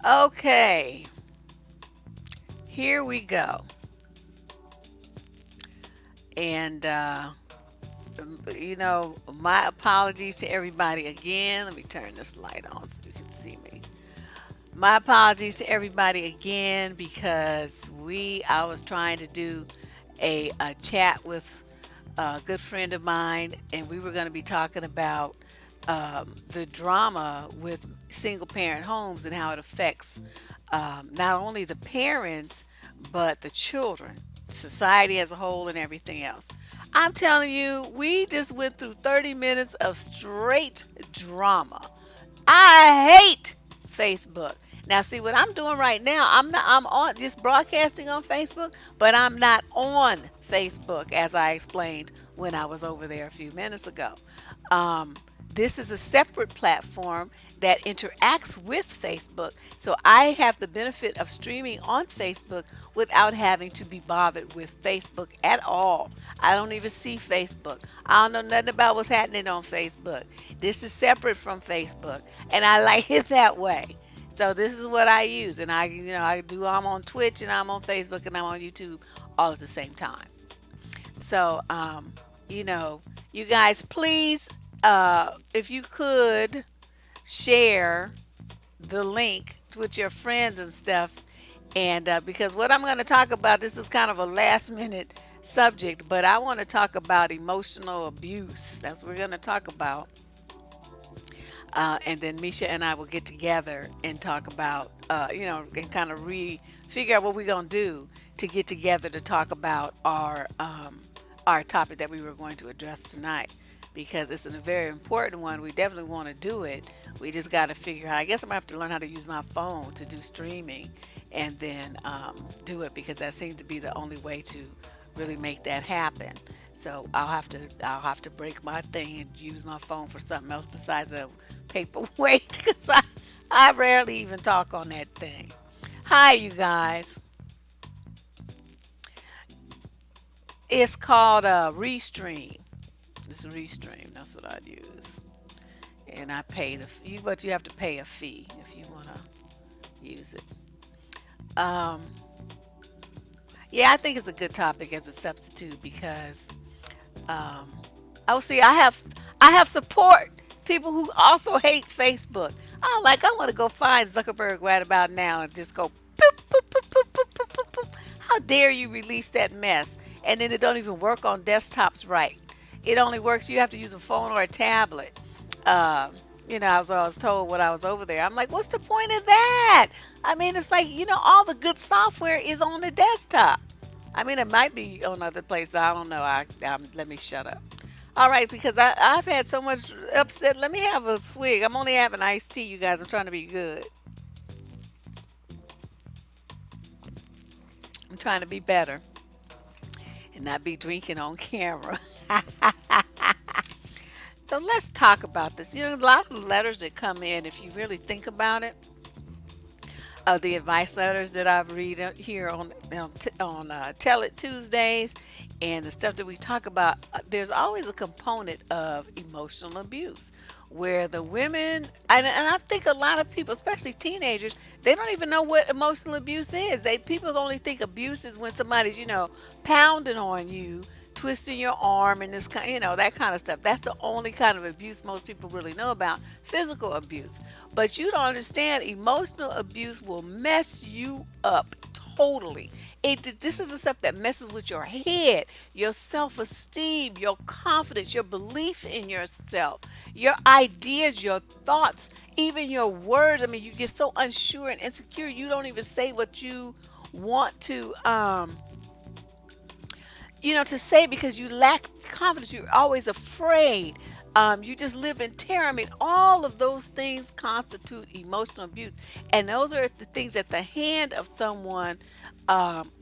Okay, here we go. And, my apologies to everybody again. Let me turn this light on so you can see me. My apologies to everybody again because I was trying to do a chat with a good friend of mine, and we were going to be talking about the drama with single parent homes and how it affects not only the parents but the children, society as a whole, and everything else. I'm telling you, we just went through 30 minutes of straight drama. I hate Facebook. Now, see what I'm doing right now. I'm on just broadcasting on Facebook, but I'm not on Facebook as I explained when I was over there a few minutes ago. Um, this is a separate platform that interacts with Facebook. So I have the benefit of streaming on Facebook without having to be bothered with Facebook at all. I don't even see Facebook. I don't know nothing about what's happening on Facebook. This is separate from Facebook, and I like it that way. So this is what I use, and I'm on Twitch and I'm on Facebook and I'm on YouTube all at the same time. So, you know, you guys, please, if you could share the link with your friends and stuff. And because what I'm going to talk about, this is kind of a last minute subject, but I want to talk about emotional abuse. That's what we're going to talk about. And then Misha and I will get together and talk about, and kind of figure out what we're going to do to get together to talk about our topic that we were going to address tonight, because it's a very important one. We definitely want to do it. We just got to figure out. I guess I'm gonna have to learn how to use my phone to do streaming, and then do it, because that seems to be the only way to really make that happen. So I'll have to break my thing and use my phone for something else besides a paperweight, because I rarely even talk on that thing. Hi, you guys. It's called Restream. It's Restream. That's what I'd use. And I pay but you have to pay a fee if you want to use it. Um, yeah, I think it's a good topic as a substitute because um, oh, see, I have support people who also hate Facebook. I want to go find Zuckerberg right about now and just go boop, boop, boop, boop, boop, boop, boop, boop. How dare you release that mess? And then it don't even work on desktops right. It only works. You have to use a phone or a tablet. Um, I was told when I was over there. I'm like, what's the point of that? I mean, it's like all the good software is on the desktop. I mean, it might be on other places. I don't know. Let me shut up. All right, because I've had so much upset. Let me have a swig. I'm only having iced tea, you guys. I'm trying to be good. I'm trying to be better and not be drinking on camera. So let's talk about this. A lot of letters that come in, if you really think about it, the advice letters that I read here on Tell It Tuesdays, and the stuff that we talk about, there's always a component of emotional abuse where the women, and I think a lot of people, especially teenagers, they don't even know what emotional abuse is. People only think abuse is when somebody's pounding on you, twisting your arm, and this kind, that kind of stuff. That's the only kind of abuse most people really know about, physical abuse. But you don't understand, emotional abuse will mess you up totally. This is the stuff that messes with your head, your self-esteem, your confidence, your belief in yourself, your ideas, your thoughts, even your words. I mean, you get so unsure and insecure, you don't even say what you want to say, because you lack confidence. You're always afraid. You just live in terror. I mean, all of those things constitute emotional abuse. And those are the things at the hand of someone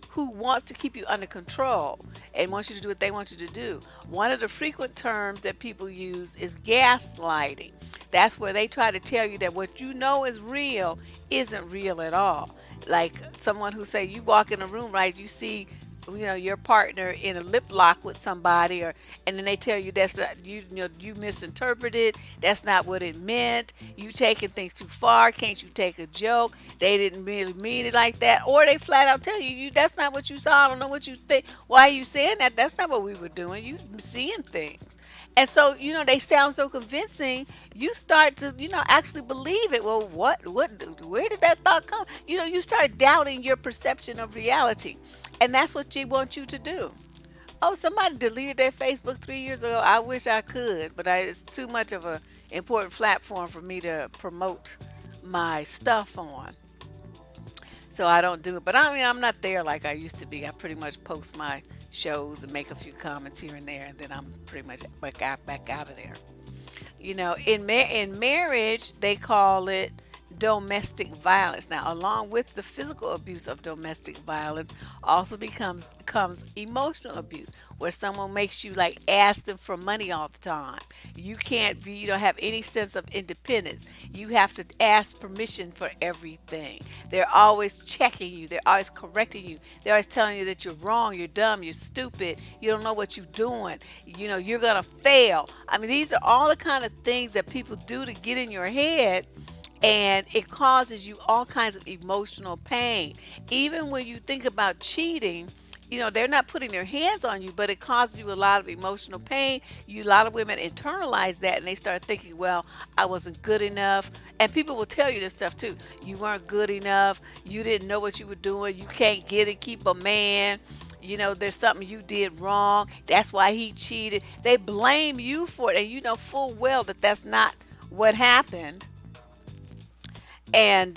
who wants to keep you under control and wants you to do what they want you to do. One of the frequent terms that people use is gaslighting. That's where they try to tell you that what you know is real isn't real at all. Like someone who say, you walk in a room, right, you see your partner in a lip lock with somebody, or and then they tell you that's not you misinterpreted, that's not what it meant, you taking things too far, can't you take a joke, they didn't really mean it like that, or they flat out tell you that's not what you saw, I don't know what you think, why are you saying that, that's not what we were doing, you seeing things. And so, they sound so convincing, you start to, actually believe it. Well, where did that thought come? You start doubting your perception of reality. And that's what they want you to do. Oh, somebody deleted their Facebook 3 years ago. I wish I could, but it's too much of a important platform for me to promote my stuff on. So I don't do it. But I mean, I'm not there like I used to be. I pretty much post my shows and make a few comments here and there, and then I'm pretty much back out of there. In marriage, they call it domestic violence. Now, along with the physical abuse of domestic violence, also comes emotional abuse, where someone makes you like ask them for money all the time. You don't have any sense of independence. You have to ask permission for everything. They're always checking you. They're always correcting you. They're always telling you that you're wrong, you're dumb, you're stupid, you don't know what you're doing. You're gonna fail. I mean, these are all the kind of things that people do to get in your head, and it causes you all kinds of emotional pain. Even when you think about cheating, they're not putting their hands on you, but it causes you a lot of emotional pain. A lot of women internalize that, and they start thinking, well, I wasn't good enough. And people will tell you this stuff too. You weren't good enough. You didn't know what you were doing. You can't get and keep a man. There's something you did wrong. That's why he cheated. They blame you for it, and you know full well that that's not what happened. And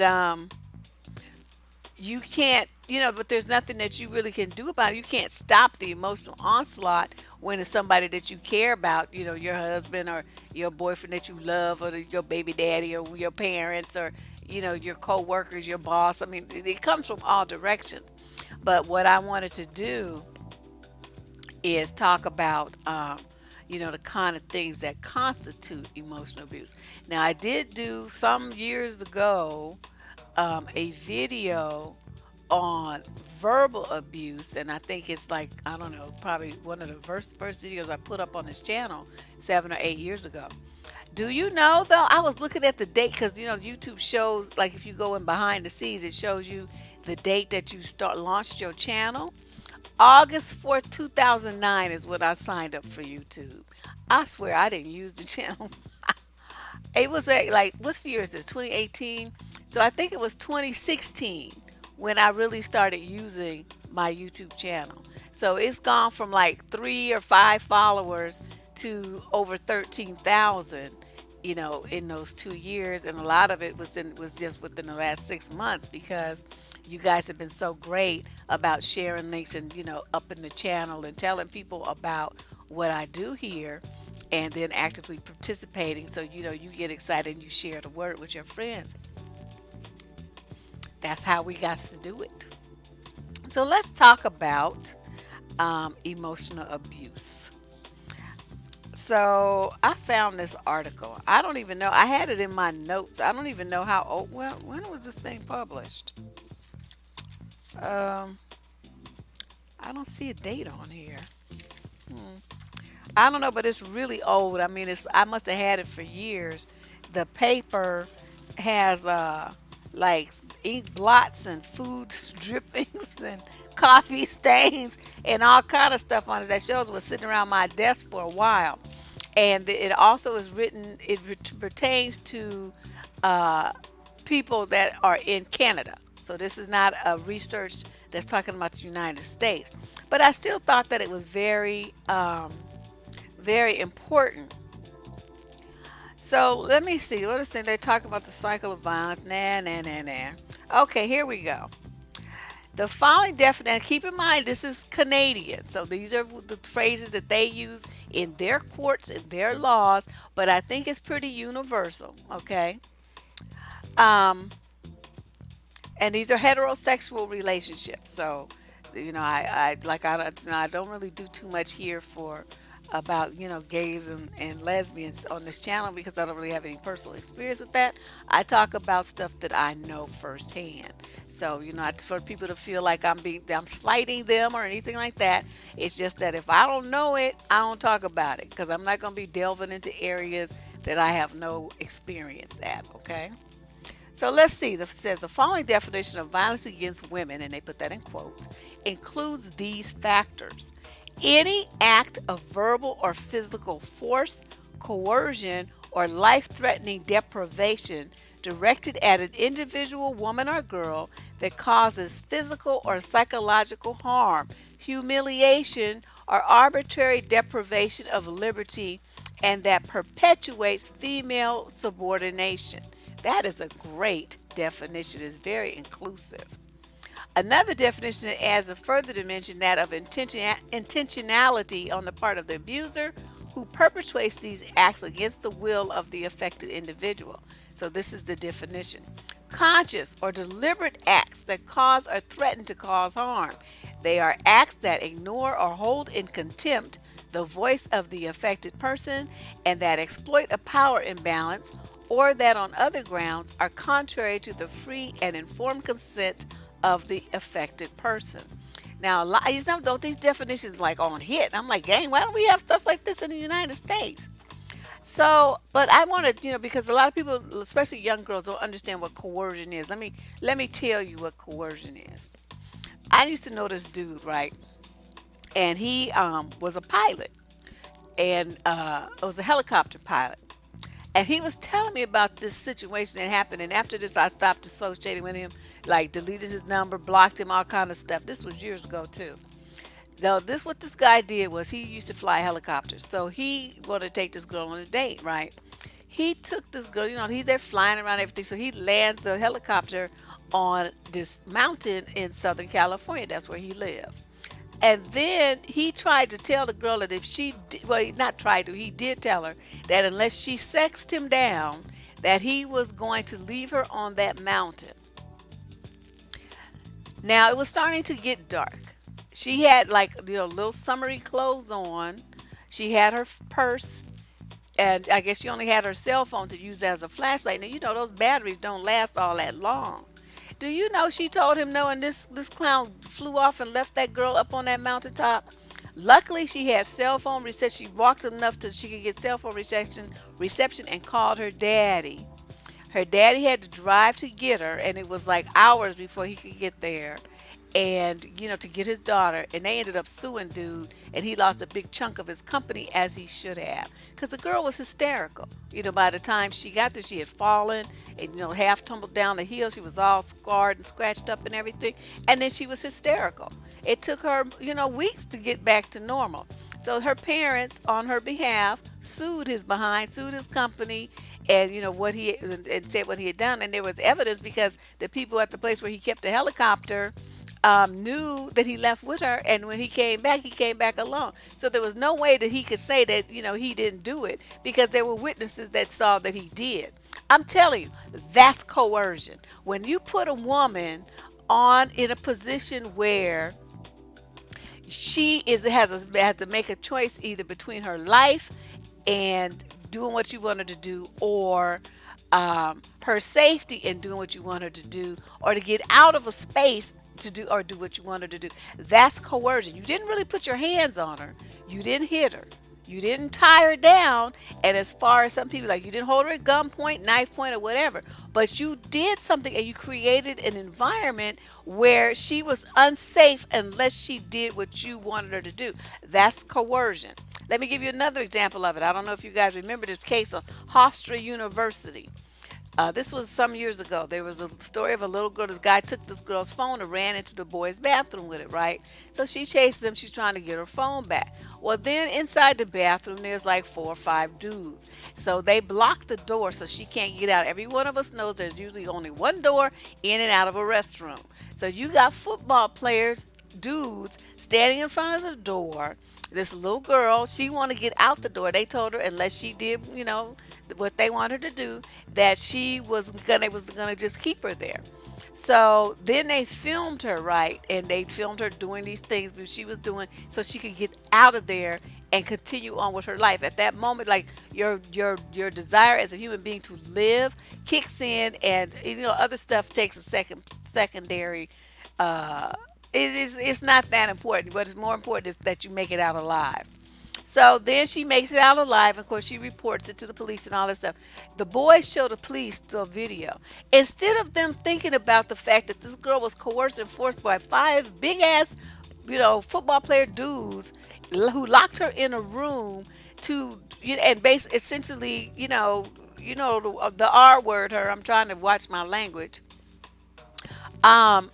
you can't, but there's nothing that you really can do about it. You can't stop the emotional onslaught when it's somebody that you care about, your husband or your boyfriend that you love, or your baby daddy, or your parents, or your co-workers, your boss. I mean, it comes from all directions. But what I wanted to do is talk about the kind of things that constitute emotional abuse. Now, I did do some years ago a video on verbal abuse, and I think it's like, I don't know, probably one of the first videos I put up on this channel 7 or 8 years ago. Do you know though? I was looking at the date, because YouTube shows, like, if you go in behind the scenes, it shows you the date that you launched your channel. August 4th, 2009 is when I signed up for YouTube. I swear I didn't use the channel. It was like, what's the year is this? 2018. So I think it was 2016 when I really started using my YouTube channel. So it's gone from like 3 or 5 followers to over 13,000, in those 2 years, and a lot of it was just within the last 6 months, because you guys have been so great about sharing links and up in the channel and telling people about what I do here, and then actively participating. So you get excited and you share the word with your friends. That's how we got to do it. So let's talk about emotional abuse. So I found this article. I don't even know. I had it in my notes. I don't even know how old. Well, when was this thing published? Um, I don't see a date on here. I don't know, but it's really old. I mean, I must have had it for years. The paper has like ink blots and food drippings and coffee stains and all kind of stuff on it. That shows was sitting around my desk for a while. And it also is written. Pertains to uh, people that are in Canada. So this is not a research that's talking about the United States. But I still thought that it was very important. So let me see. What is it? They talk about the cycle of violence. Nah, nah, nah, nah. Okay, here we go. The following definition, keep in mind this is Canadian, so these are the phrases that they use in their courts and their laws, but I think it's pretty universal, okay? Um, and these are heterosexual relationships. So, I don't really do too much here for about gays and lesbians on this channel because I don't really have any personal experience with that. I talk about stuff that I know firsthand. So it's for people to feel like I'm slighting them or anything like that. It's just that if I don't know it, I don't talk about it because I'm not going to be delving into areas that I have no experience at. Okay. So let's see. It says the following definition of violence against women, and they put that in quotes, includes these factors: any act of verbal or physical force, coercion, or life threatening deprivation directed at an individual woman or girl that causes physical or psychological harm, humiliation, or arbitrary deprivation of liberty, and that perpetuates female subordination. That is a great definition. It's very inclusive. Another definition that adds a further dimension, that of intentionality on the part of the abuser who perpetrates these acts against the will of the affected individual. So this is the definition. Conscious or deliberate acts that cause or threaten to cause harm. They are acts that ignore or hold in contempt the voice of the affected person and that exploit a power imbalance or that on other grounds are contrary to the free and informed consent of the affected person. Now, a lot, don't these definitions like on hit? I'm like, dang, why don't we have stuff like this in the United States? So, but I want to, because a lot of people, especially young girls, don't understand what coercion is. Let me tell you what coercion is. I used to know this dude, right? And he was a pilot, and was a helicopter pilot. And he was telling me about this situation that happened. And after this, I stopped associating with him, like deleted his number, blocked him, all kind of stuff. This was years ago too. Now, what this guy did was he used to fly helicopters. So he wanted to take this girl on a date, right? He took this girl, he's there flying around everything. So he lands the helicopter on this mountain in Southern California. That's where he lived. And then he tried to tell the girl that if she, well, not tried to, he did tell her that unless she sexed him down, that he was going to leave her on that mountain. Now it was starting to get dark. She had like little summery clothes on. She had her purse, and I guess she only had her cell phone to use as a flashlight. Now those batteries don't last all that long. Do you know she told him no, and this clown flew off and left that girl up on that mountaintop? Luckily, she had cell phone reception. She walked enough to she could get cell phone reception, and called her daddy. Her daddy had to drive to get her, and it was like hours before he could get there. And to get his daughter, and they ended up suing dude, and he lost a big chunk of his company, as he should have, because the girl was hysterical. By the time she got there, she had fallen and half tumbled down the hill. She was all scarred and scratched up and everything, and then she was hysterical. It took her weeks to get back to normal. So her parents, on her behalf, sued his behind, sued his company, and what he and said what he had done. And there was evidence because the people at the place where he kept the helicopter knew that he left with her, and when he came back alone. So there was no way that he could say that he didn't do it because there were witnesses that saw that he did. I'm telling you, that's coercion. When you put a woman on in a position where she has to make a choice either between her life and doing what you want her to do, or her safety and doing what you want her to do, or to get out of a space to do what you want her to do. That's coercion. You didn't really put your hands on her. You didn't hit her. You didn't tie her down. And as far as some people, like, you didn't hold her at gunpoint, knife point, or whatever. But you did something, and you created an environment where she was unsafe unless she did what you wanted her to do. That's coercion. Let me give you another example of it. I don't know if you guys remember this case of Hofstra University. This was some years ago. There was a story of a little girl. This guy took this girl's phone and ran into the boys' bathroom with it, right? So she chases him. She's trying to get her phone back. Well, then inside the bathroom, there's like 4 or 5 dudes. So they block the door so she can't get out. Every one of us knows there's usually only one door in and out of a restroom. So you got football players, dudes, standing in front of the door. This little girl, she wanted to get out the door. They told her unless she did, what they wanted her to do, that they was gonna just keep her there. So then they filmed her, right? And they filmed her doing these things that she was doing so she could get out of there and continue on with her life. At that moment, like your desire as a human being to live kicks in, and other stuff takes a secondary. Uh, it's not that important. What is more important is that you make it out alive. So then she makes it out alive. Of course, she reports it to the police and all that stuff. The boys show the police the video. Instead of them thinking about the fact that this girl was coerced and forced by five big ass, football player dudes who locked her in a room to, and essentially, the R word her. I'm trying to watch my language. Um,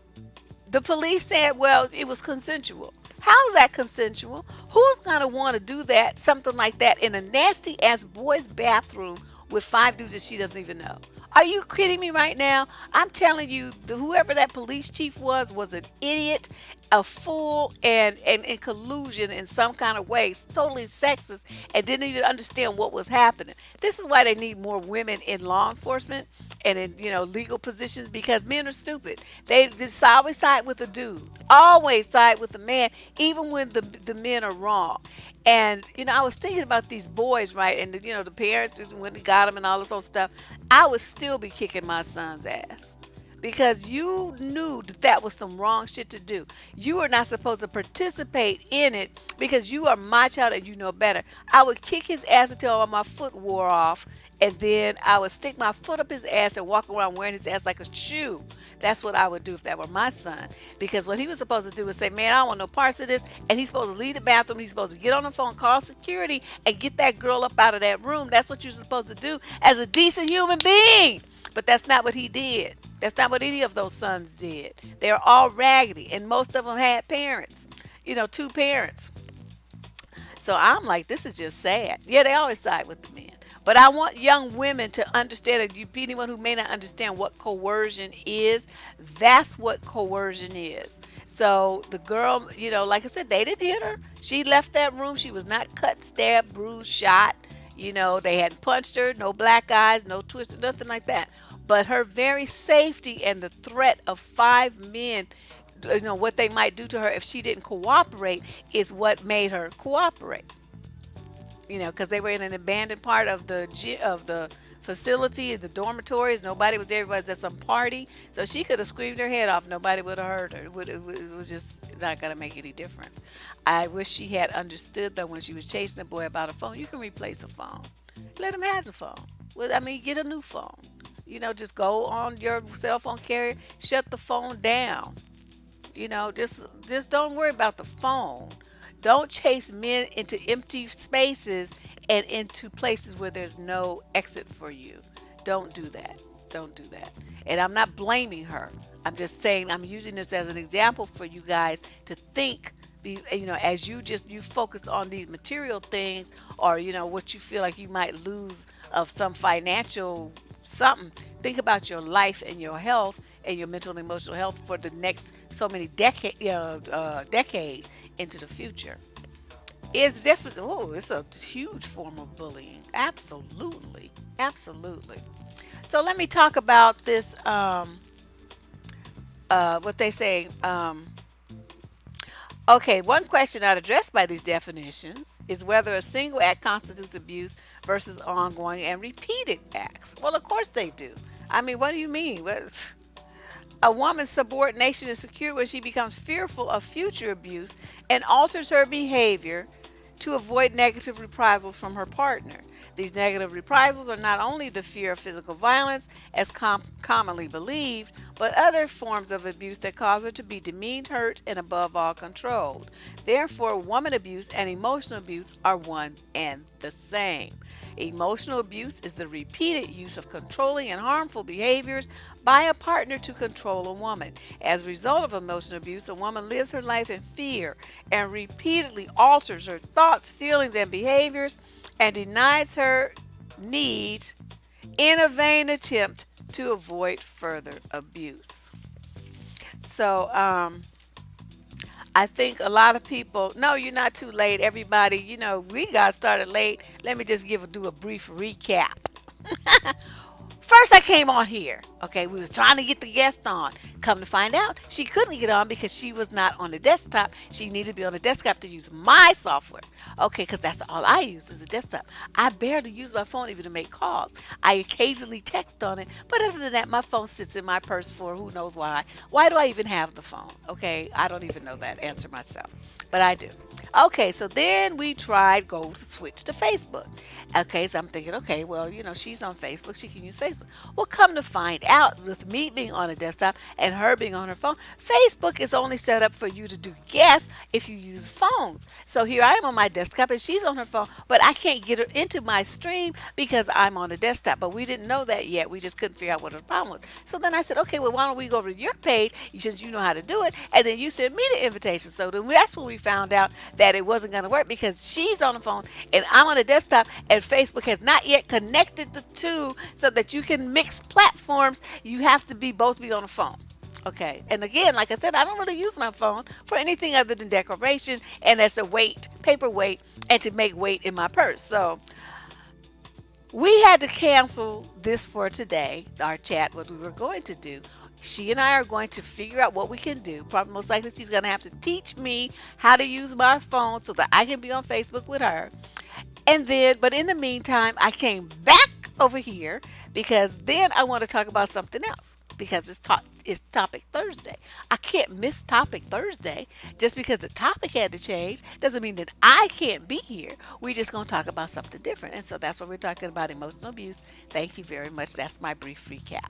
the police said, well, it was consensual. How is that consensual? Who's going to want to do that, something like that, in a nasty ass boys' bathroom with five dudes that she doesn't even know? Are you kidding me right now? I'm telling you, whoever that police chief was an idiot, a fool, and in collusion in some kind of way, totally sexist, and didn't even understand what was happening. This is why they need more women in law enforcement and in legal positions, because men are stupid. They just always side with the dude, always side with the man, even when the men are wrong. And I was thinking about these boys, right? And the parents when they got them and all this old stuff. I would still be kicking my son's ass because you knew that that was some wrong shit to do. You are not supposed to participate in it because you are my child and you know better. I would kick his ass until my foot wore off, and then I would stick my foot up his ass and walk around wearing his ass like a shoe. That's what I would do if that were my son. Because what he was supposed to do was say, man, I don't want no parts of this. And he's supposed to leave the bathroom. He's supposed to get on the phone, call security, and get that girl up out of that room. That's what you're supposed to do as a decent human being. But that's not what he did. That's not what any of those sons did. They're all raggedy. And most of them had parents, two parents. So I'm like, this is just sad. Yeah, they always side with the men. But I want young women to understand, that you, anyone who may not understand what coercion is, that's what coercion is. So the girl, like I said, they didn't hit her. She left that room. She was not cut, stabbed, bruised, shot. They hadn't punched her, no black eyes, no twisted, nothing like that. But her very safety and the threat of five men, what they might do to her if she didn't cooperate, is what made her cooperate. Because they were in an abandoned part of the facility, the dormitories. Nobody was there. Everybody was at some party, so she could have screamed her head off. Nobody would have heard her. It was just not gonna make any difference. I wish she had understood though when she was chasing the boy about a phone. You can replace a phone. Let him have the phone. Well, I mean, get a new phone. Just go on your cell phone carrier, shut the phone down. Just don't worry about the phone. Don't chase men into empty spaces and into places where there's no exit for you. Don't do that. Don't do that. And I'm not blaming her. I'm just saying I'm using this as an example for you guys to think. As you focus on these material things, or what you feel like you might lose of some financial something. Think about your life and your health and your mental and emotional health for the next so many decades into the future. It's definitely, it's a huge form of bullying. Absolutely. Absolutely. So let me talk about this, what they say. Okay, one question not addressed by these definitions is whether a single act constitutes abuse versus ongoing and repeated acts. Well, of course they do. I mean, what do you mean? A woman's subordination is secured when she becomes fearful of future abuse and alters her behavior to avoid negative reprisals from her partner. These negative reprisals are not only the fear of physical violence, as commonly believed, but other forms of abuse that cause her to be demeaned, hurt, and above all controlled. Therefore, woman abuse and emotional abuse are one and the same. Emotional abuse is the repeated use of controlling and harmful behaviors by a partner to control a woman. As a result of emotional abuse, a woman lives her life in fear and repeatedly alters her thoughts, feelings, and behaviors and denies her needs in a vain attempt to avoid further abuse. So, I think a lot of people, no, you're not too late. Everybody, we got started late. Let me just do a brief recap. First, I came on here. Okay, we was trying to get the guest on. Come to find out, she couldn't get on because she was not on the desktop. She needed to be on the desktop to use my software. Okay, because that's all I use is a desktop. I barely use my phone even to make calls. I occasionally text on it, but other than that, my phone sits in my purse for who knows why. Why do I even have the phone? Okay, I don't even know that answer myself, but I do. Okay, so then we tried go to switch to Facebook. Okay, so I'm thinking, okay, well, she's on Facebook, she can use Facebook. Well, come to find out, with me being on a desktop and her being on her phone, Facebook is only set up for you to do guests if you use phones. So here I am on my desktop and she's on her phone, but I can't get her into my stream because I'm on a desktop. But we didn't know that yet. We just couldn't figure out what the problem was. So then I said, okay, well, why don't we go over to your page since you know how to do it, and then you send me the invitation. So then that's when we found out that it wasn't going to work because she's on the phone and I'm on a desktop and Facebook has not yet connected the two so that you can mix platforms. You have to be both be on the phone. Okay. And again, like I said, I don't really use my phone for anything other than decoration and as a weight, paperweight, and to make weight in my purse. So we had to cancel this for today, our chat, what we were going to do. She and I are going to figure out what we can do. Probably most likely she's going to have to teach me how to use my phone so that I can be on Facebook with her. And then, but in the meantime, I came back over here because then I want to talk about something else because it's Topic Thursday. I can't miss Topic Thursday just because the topic had to change. Doesn't mean that I can't be here. We're just going to talk about something different. And so that's what we're talking about, emotional abuse. Thank you very much. That's my brief recap.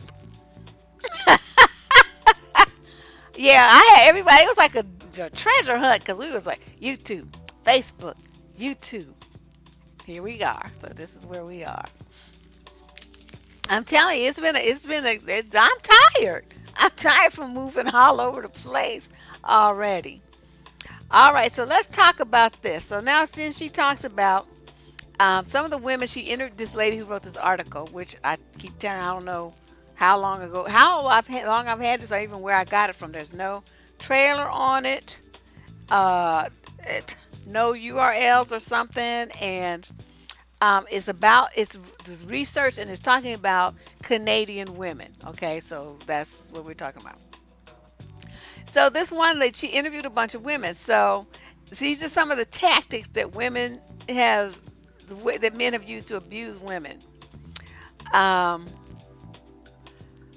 Yeah, I had everybody. It was like a treasure hunt because we was like YouTube, Facebook, YouTube. Here we are. So this is where we are. I'm telling you, I'm tired. I'm tired from moving all over the place already. All right, so let's talk about this. So now, since she talks about some of the women, she interviewed this lady who wrote this article, which I keep telling, I don't know how long ago, long I've had this, or even where I got it from. There's no trailer on it, uh, no URLs or something, and it's this research and it's talking about Canadian women. Okay, so that's what we're talking about. So this one lady, she interviewed a bunch of women. So these are some of the tactics that women have, that men have used to abuse women. Um,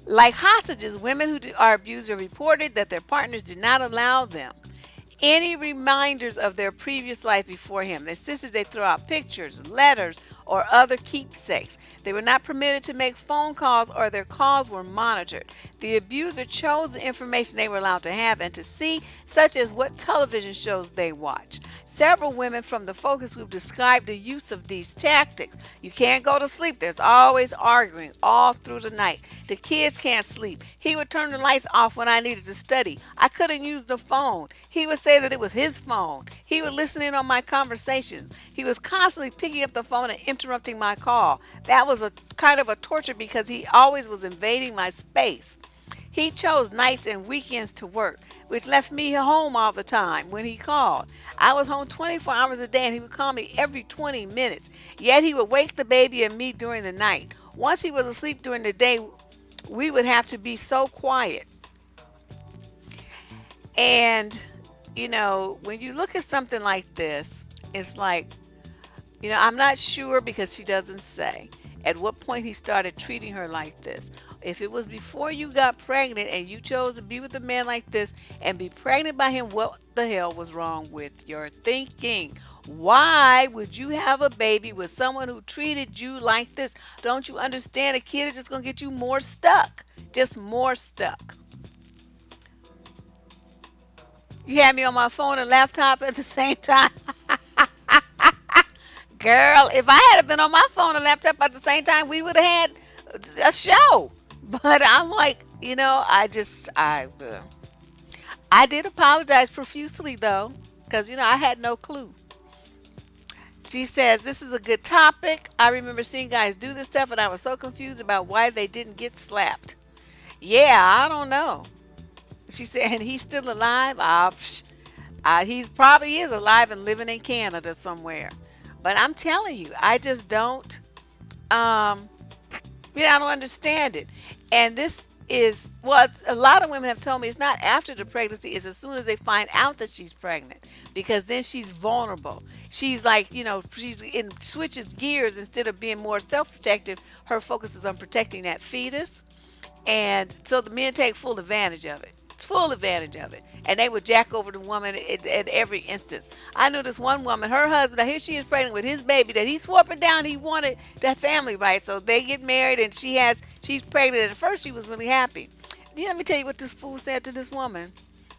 like hostages, women who are abused are reported that their partners did not allow them any reminders of their previous life before him. They insisted they throw out pictures, letters, or other keepsakes. They were not permitted to make phone calls or their calls were monitored. The abuser chose the information they were allowed to have and to see, such as what television shows they watch. Several women from the focus group described the use of these tactics. You can't go to sleep. There's always arguing all through the night. The kids can't sleep. He would turn the lights off when I needed to study. I couldn't use the phone. He would say that it was his phone. He would listen in on my conversations. He was constantly picking up the phone and interrupting my call. That was a kind of a torture because he always was invading my space. He chose nights and weekends to work, which left me home all the time when he called. I was home 24 hours a day and he would call me every 20 minutes. Yet he would wake the baby and me during the night. Once he was asleep during the day, we would have to be so quiet. And, when you look at something like this, it's like, I'm not sure because she doesn't say at what point he started treating her like this. If it was before you got pregnant and you chose to be with a man like this and be pregnant by him, what the hell was wrong with your thinking? Why would you have a baby with someone who treated you like this? Don't you understand? A kid is just going to get you more stuck. Just more stuck. You had me on my phone and laptop at the same time. Girl, if I had been on my phone and laptop at the same time, we would have had a show. But I'm like, I did apologize profusely though, because I had no clue. She says, this is a good topic. I remember seeing guys do this stuff and I was so confused about why they didn't get slapped. Yeah, I don't know. She said, and he's still alive? He's probably is alive and living in Canada somewhere. But I'm telling you, I just don't. Yeah, I don't understand it. And this is what a lot of women have told me. It's not after the pregnancy, it's as soon as they find out that she's pregnant, because then she's vulnerable. She's like, she's in switches gears. Instead of being more self-protective, her focus is on protecting that fetus. And so the men take full advantage of it. Full advantage of it. And they would jack over the woman at every instance. I knew this one woman, her husband, now here she is pregnant with his baby that he swore up and down he wanted that family, right? So they get married and she's pregnant. And at first she was really happy. Let me tell you what this fool said to this woman.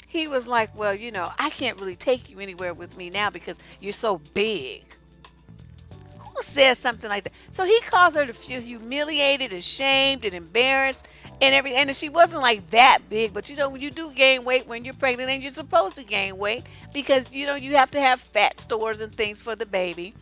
He was like, well, I can't really take you anywhere with me now because you're so big. Who says something like that? So he caused her to feel humiliated, ashamed, and embarrassed, and everything. And she wasn't like that big, but you do gain weight when you're pregnant, and you're supposed to gain weight because you have to have fat stores and things for the baby.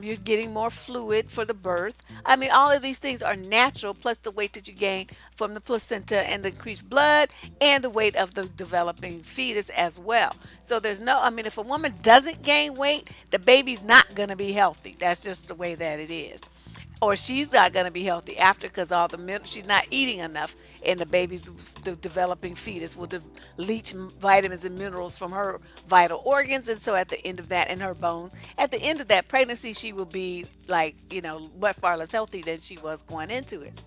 You're getting more fluid for the birth. I mean, all of these things are natural, plus the weight that you gain from the placenta and the increased blood and the weight of the developing fetus as well. So I mean, if a woman doesn't gain weight, the baby's not going to be healthy. That's just the way that it is. Or she's not going to be healthy after because she's not eating enough, and the developing fetus will leach vitamins and minerals from her vital organs, and so at the end of that, in her bone, at the end of that pregnancy, she will be like much far less healthy than she was going into it.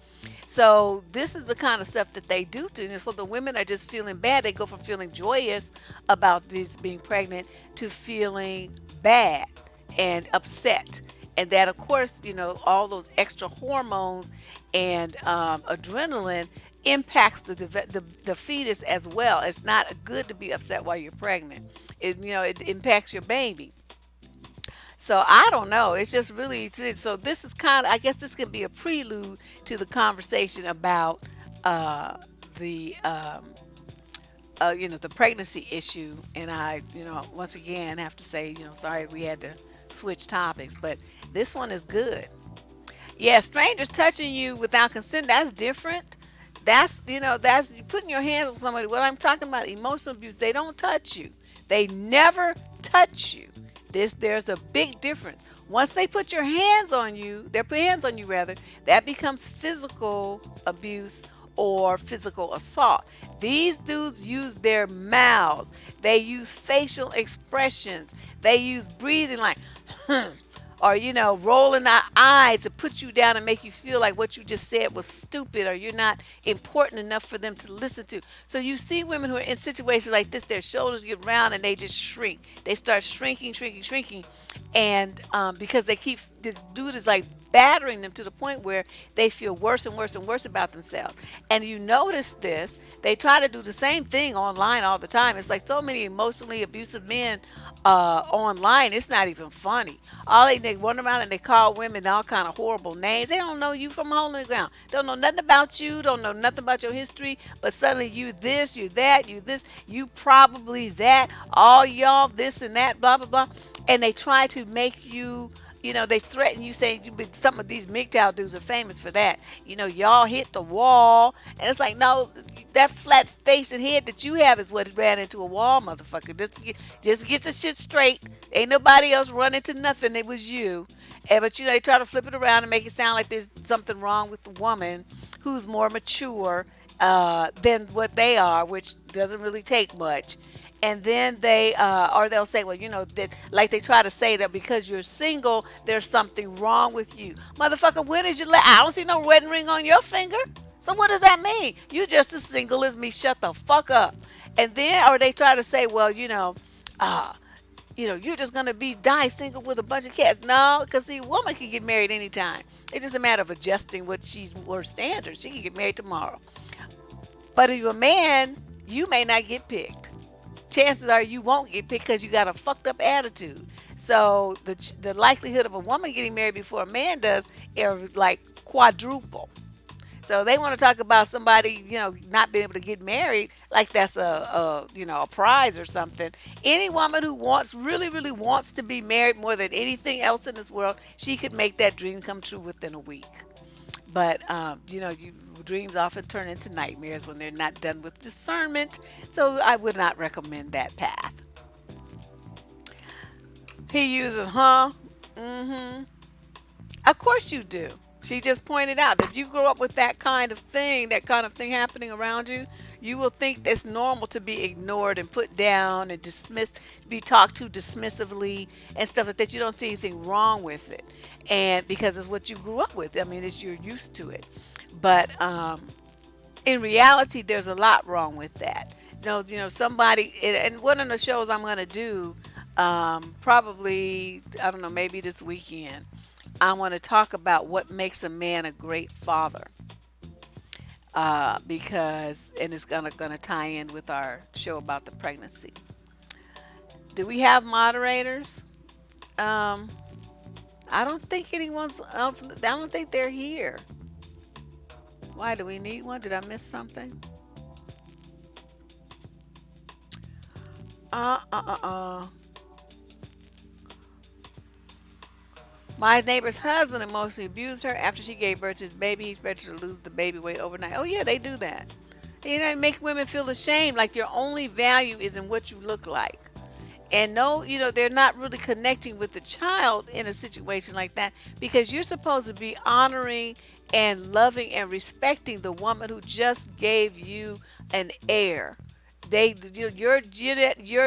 So this is the kind of stuff that they do to. And so the women are just feeling bad. They go from feeling joyous about this being pregnant to feeling bad and upset. And that, of course, all those extra hormones and adrenaline impacts the fetus as well. It's not good to be upset while you're pregnant. It impacts your baby. So I don't know. It's just really so. This is kind of, I guess, this can be a prelude to the conversation about uh, the the pregnancy issue. And I, once again have to say, sorry we had to switch topics, but this one is good. Yeah, strangers touching you without consent, that's different. That's you putting your hands on somebody. What I'm talking about, emotional abuse, they don't touch you. They never touch you. There's a big difference. Once they put their hands on you rather, that becomes physical abuse or physical assault. These dudes use their mouths. They use facial expressions. They use breathing like or rolling our eyes to put you down and make you feel like what you just said was stupid or you're not important enough for them to listen to. So you see women who are in situations like this, their shoulders get round and they just shrink. They start shrinking, shrinking, shrinking, and because the dude is like battering them to the point where they feel worse and worse and worse about themselves. And you notice this, they try to do the same thing online all the time. It's like so many emotionally abusive men online. It's not even funny. They run around and they call women all kind of horrible names. They don't know you from a hole in the ground. Don't know nothing about you. Don't know nothing about your history. But suddenly you this, you that, you this, you probably that. All y'all this and that, blah blah blah. And they try to make you. They threaten you, saying some of these MGTOW dudes are famous for that. Y'all hit the wall. And it's like, no, that flat face and head that you have is what ran into a wall, motherfucker. Just get the shit straight. Ain't nobody else run into nothing. It was you. But they try to flip it around and make it sound like there's something wrong with the woman who's more mature than what they are, which doesn't really take much. And then or they'll say, well, that, like they try to say that because you're single, there's something wrong with you. Motherfucker, when is I don't see no wedding ring on your finger. So what does that mean? You just as single as me. Shut the fuck up. And then, or they try to say, well, uh, you're just gonna die single with a bunch of cats. No, because see, a woman can get married anytime. It's just a matter of adjusting her standards. She can get married tomorrow. But if you're a man, you may not get picked. Chances are you won't get picked because you got a fucked up attitude. So the likelihood of a woman getting married before a man does are like quadruple. So they want to talk about somebody, not being able to get married like that's a prize or something. Any woman who really, really wants to be married more than anything else in this world, she could make that dream come true within a week. But dreams often turn into nightmares when they're not done with discernment. So I would not recommend that path. He uses, huh? Mm-hmm. Of course you do. She just pointed out that if you grow up with that kind of thing happening around you, you will think it's normal to be ignored and put down and dismissed, be talked to dismissively and stuff like that. You don't see anything wrong with it, and because it's what you grew up with. I mean, it's you're used to it, but in reality, there's a lot wrong with that. Somebody, and one of the shows I'm going to do, probably, I don't know, maybe this weekend, I want to talk about what makes a man a great father. Because, and it's gonna tie in with our show about the pregnancy. Do we have moderators? Um, I don't think I don't think they're here. Why do we need one? Did I miss something? Uh, uh, uh, uh. My neighbor's husband emotionally abused her after she gave birth to his baby. He expected her to lose the baby weight overnight. Oh yeah, they do that. It make women feel ashamed, like your only value is in what you look like. And no, they're not really connecting with the child in a situation like that, because you're supposed to be honoring and loving and respecting the woman who just gave you an heir. Your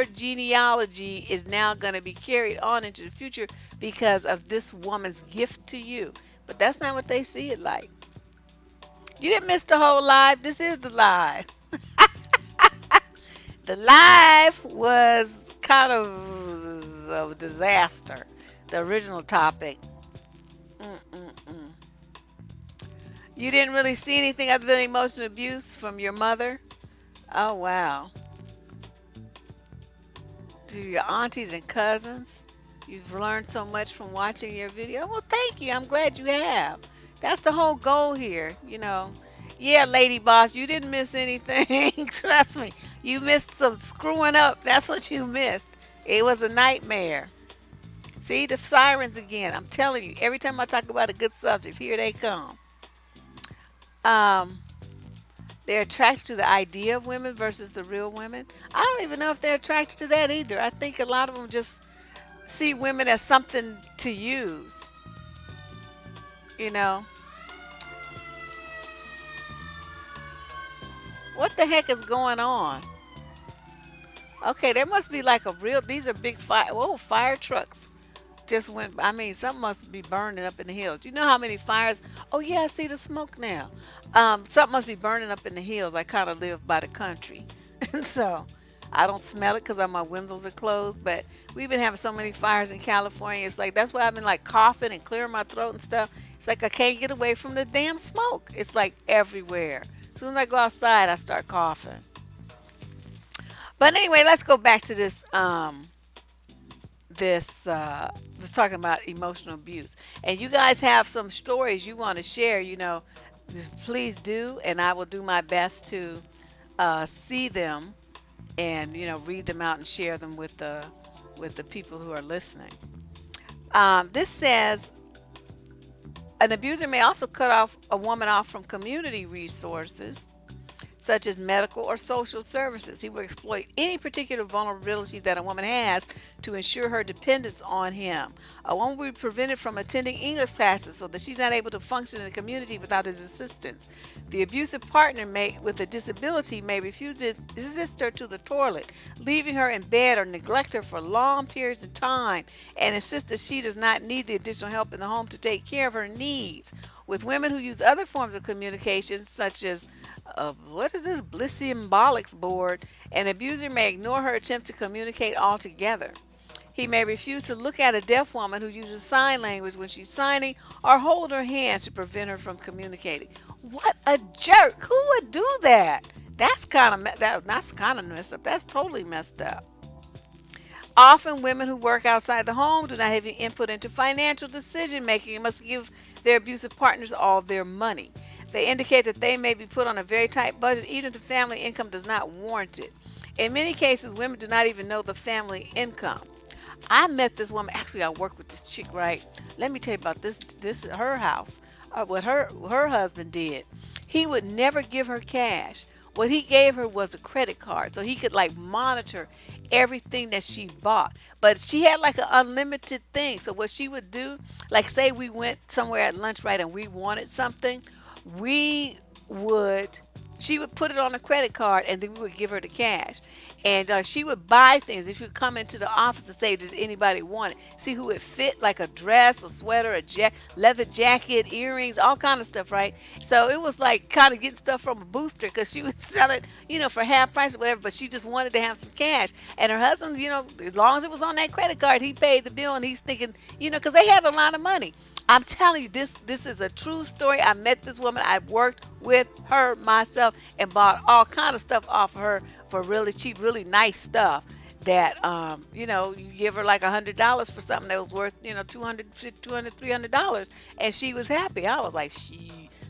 genealogy is now going to be carried on into the future because of this woman's gift to you. But that's not what they see it like. You didn't miss the whole live. This is the live. The live was kind of a disaster. The original topic. Mm-mm-mm. You didn't really see anything other than emotional abuse from your mother? Oh, wow. To your aunties and cousins? You've learned so much from watching your video? Well, thank you. I'm glad you have. That's the whole goal here. Yeah, lady boss, you didn't miss anything. Trust me. You missed some screwing up. That's what you missed. It was a nightmare. See the sirens again. I'm telling you, every time I talk about a good subject, here they come. Um, they're attracted to the idea of women versus the real women. I don't even know if they're attracted to that either. I think a lot of them just see women as something to use. You know, what the heck is going on? Okay, there must be like a real. These are big fire. Whoa, fire trucks just went. I mean, something must be burning up in the hills. You know how many fires? Oh yeah, I see the smoke now. Something must be burning up in the hills. I kind of live by the country, and so I don't smell it because my windows are closed. But we've been having so many fires in California. It's like that's why I've been like coughing and clearing my throat and stuff. It's like I can't get away from the damn smoke. It's like everywhere. As soon as I go outside, I start coughing. But anyway, let's go back to this talking about emotional abuse. And you guys have some stories you want to share, just please do, and I will do my best to see them and read them out and share them with the people who are listening. This says an abuser may also cut off a woman off from community resources such as medical or social services. He will exploit any particular vulnerability that a woman has to ensure her dependence on him. A woman will be prevented from attending English classes so that she's not able to function in the community without his assistance. The abusive partner with a disability may refuse to assist her to the toilet, leaving her in bed or neglect her for long periods of time, and insist that she does not need the additional help in the home to take care of her needs. With women who use other forms of communication, such as what is this Blissiembolics board, an abuser may ignore her attempts to communicate altogether. He may refuse to look at a deaf woman who uses sign language when she's signing, or hold her hands to prevent her from communicating. What a jerk! Who would do that? That's kind of messed up. That's totally messed up. Often, women who work outside the home do not have any input into financial decision making and must give their abusive partners all their money. They indicate that they may be put on a very tight budget even if the family income does not warrant it. In many cases, women do not even know the family income. I met this woman. Actually, I worked with this chick, right? Let me tell you about this her house. What her husband did. He would never give her cash. What he gave her was a credit card so he could like monitor everything that she bought. But she had like an unlimited thing. So what she would do, like say we went somewhere at lunch, right, and we wanted something, we would she would put it on a credit card and then we would give her the cash. And she would buy things. If you come into the office and say, does anybody want it? See who it fit, like a dress, a sweater, leather jacket, earrings, all kind of stuff, right? So it was like kind of getting stuff from a booster because she would sell it, for half price or whatever, but she just wanted to have some cash. And her husband, as long as it was on that credit card, he paid the bill and he's thinking, because they had a lot of money. I'm telling you, this is a true story. I met this woman. I worked with her myself and bought all kind of stuff off of her for really cheap, really nice stuff. That you give her like $100 for something that was worth 200, $300, and she was happy. I was like,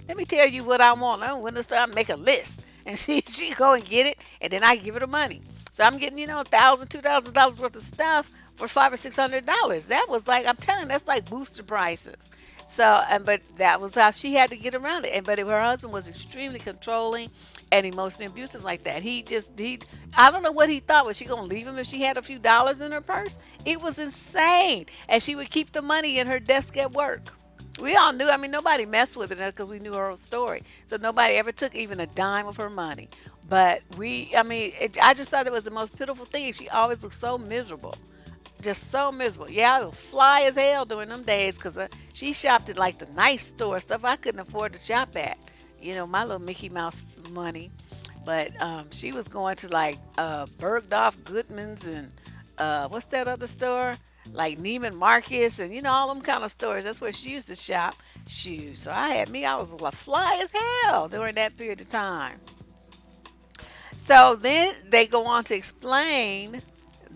let me tell you what I want. I'm going to start make a list, and she go and get it, and then I give her the money. So I'm getting $1,000, $2,000 worth of stuff for $500 or $600. That was like, I'm telling you, that's like booster prices. So, but that was how she had to get around it. And but if her husband was extremely controlling and emotionally abusive like that, I don't know what he thought. Was she gonna leave him if she had a few dollars in her purse? It was insane. And she would keep the money in her desk at work. We all knew. I mean, nobody messed with her because we knew her whole story. So nobody ever took even a dime of her money. But I just thought it was the most pitiful thing. She always looked so miserable, just so miserable. Yeah, I was fly as hell during them days because she shopped at like the nice store, stuff I couldn't afford to shop at. My little Mickey Mouse money. But she was going to like Bergdorf Goodman's and what's that other store? Like Neiman Marcus and all them kind of stores. That's where she used to shop shoes. So I was like fly as hell during that period of time. So then they go on to explain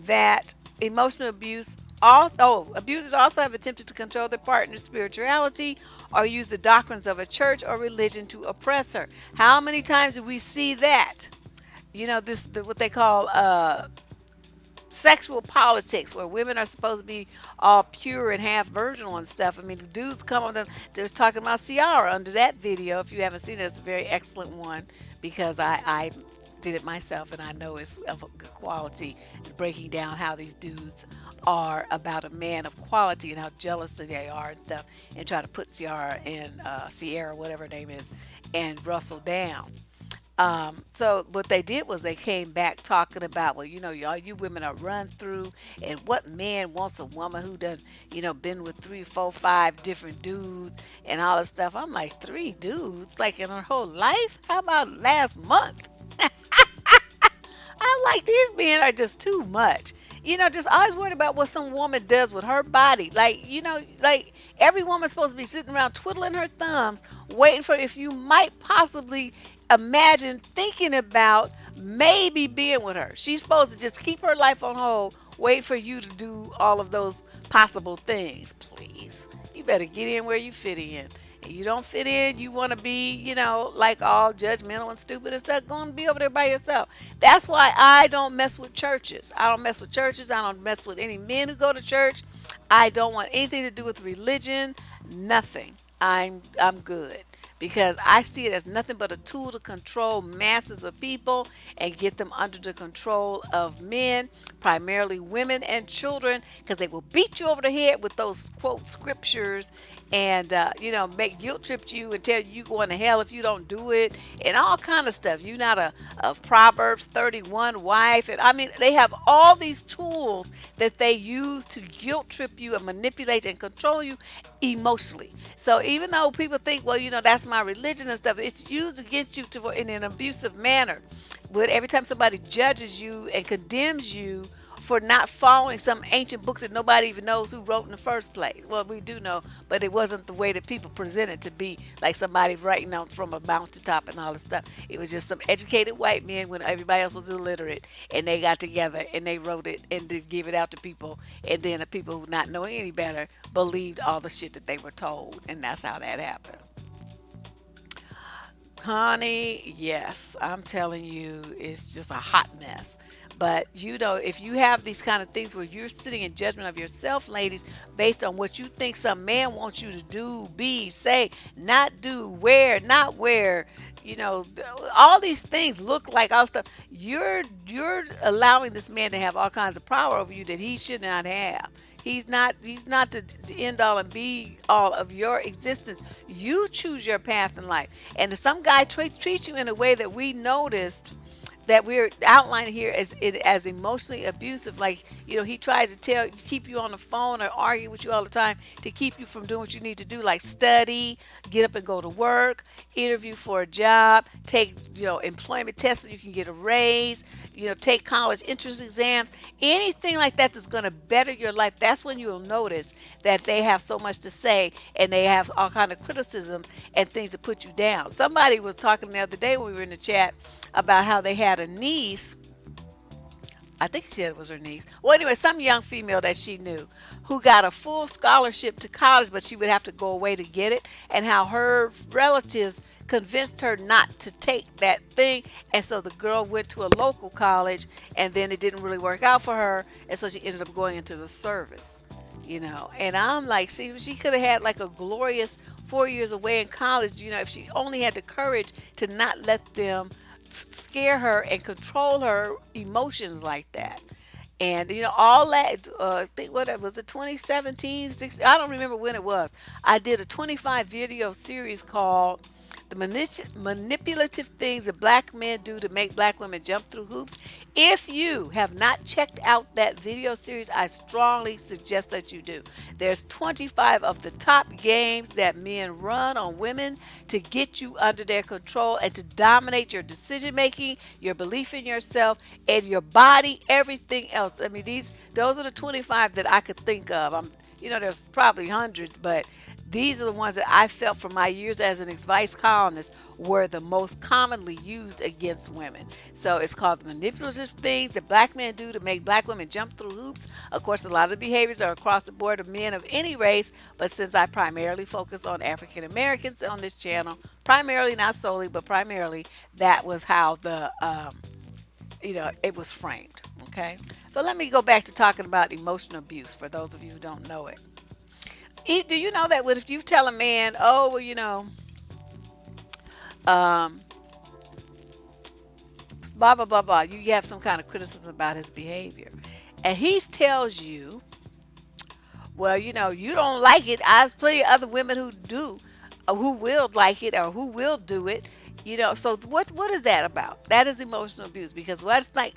that emotional abusers also have attempted to control their partner's spirituality or use the doctrines of a church or religion to oppress her. How many times do we see that? What they call sexual politics, where women are supposed to be all pure and half virginal and stuff. I mean, the dudes come on, they're talking about Ciara under that video. If you haven't seen it, it's a very excellent one because I did it myself and I know it's of good quality, breaking down how these dudes are about a man of quality and how jealous they are and stuff, and try to put Ciara and Sierra, whatever her name is, and Russell down. So what they did was they came back talking about, well, y'all, you women are run through, and what man wants a woman who done, been with 3, 4, 5 different dudes and all this stuff. I'm like, 3 dudes, like in her whole life? How about last month? I'm like, these men are just too much. Just always worried about what some woman does with her body. Like every woman's supposed to be sitting around twiddling her thumbs, waiting for if you might possibly imagine thinking about maybe being with her. She's supposed to just keep her life on hold, wait for you to do all of those possible things. Please, you better get in where you fit in. And you don't fit in, you want to be, like all judgmental and stupid and stuff, go and be over there by yourself. That's why I don't mess with churches. I don't mess with churches. I don't mess with any men who go to church. I don't want anything to do with religion. Nothing. I'm good because I see it as nothing but a tool to control masses of people and get them under the control of men, primarily women and children, because they will beat you over the head with those quote scriptures and make guilt trip you and tell you going to hell if you don't do it and all kind of stuff. You're not a Proverbs 31 wife, and I mean they have all these tools that they use to guilt trip you and manipulate and control you emotionally. So even though people think, well, that's my religion and stuff, it's used against you in an abusive manner. But every time somebody judges you and condemns you for not following some ancient book that nobody even knows who wrote in the first place. Well, we do know, but it wasn't the way that people presented to be, like somebody writing out from a mountaintop and all this stuff. It was just some educated white men when everybody else was illiterate, and they got together and they wrote it and did give it out to people, and then the people who not knowing any better believed all the shit that they were told, and that's how that happened. Honey, yes, I'm telling you, it's just a hot mess. But if you have these kind of things where you're sitting in judgment of yourself, ladies, based on what you think some man wants you to do, be, say, not do, wear, not wear, all these things look like all stuff. You're allowing this man to have all kinds of power over you that he should not have. He's not the end all and be all of your existence. You choose your path in life. And if some guy treats you in a way that we noticed, that we're outlining here as emotionally abusive, like, he tries to keep you on the phone or argue with you all the time to keep you from doing what you need to do, like study, get up and go to work, interview for a job, take employment tests so you can get a raise, take college entrance exams, anything like that that's going to better your life. That's when you'll notice that they have so much to say, and they have all kind of criticism and things to put you down. Somebody was talking the other day when we were in the chat about how they had a niece. I think she said it was her niece. Well, anyway, some young female that she knew who got a full scholarship to college, but she would have to go away to get it, and how her relatives convinced her not to take that thing. And so the girl went to a local college, and then it didn't really work out for her, and so she ended up going into the service. And I'm like, see, she could have had like a glorious 4 years away in college, if she only had the courage to not let them scare her and control her emotions like that. And all that. I think what was it, 2017, 16, I don't remember when it was. I did a 25 video series called the manipulative things that black men do to make black women jump through hoops. If you have not checked out that video series, I strongly suggest that you do. There's 25 of the top games that men run on women to get you under their control and to dominate your decision making, your belief in yourself, and your body, everything else. I mean, those are the 25 that I could think of. There's probably hundreds, but these are the ones that I felt from my years as an advice columnist were the most commonly used against women. So it's called the manipulative things that black men do to make black women jump through hoops. Of course, a lot of the behaviors are across the board of men of any race, but since I primarily focus on African Americans on this channel, primarily, not solely, but primarily, that was how it was framed. Okay. But let me go back to talking about emotional abuse for those of you who don't know it. Do you know that if you tell a man, oh, well, um, blah, blah, blah, blah, you have some kind of criticism about his behavior, and he tells you, well, you don't like it. There's plenty of other women who do, or who will like it, or who will do it. So what is that about? That is emotional abuse, because what's like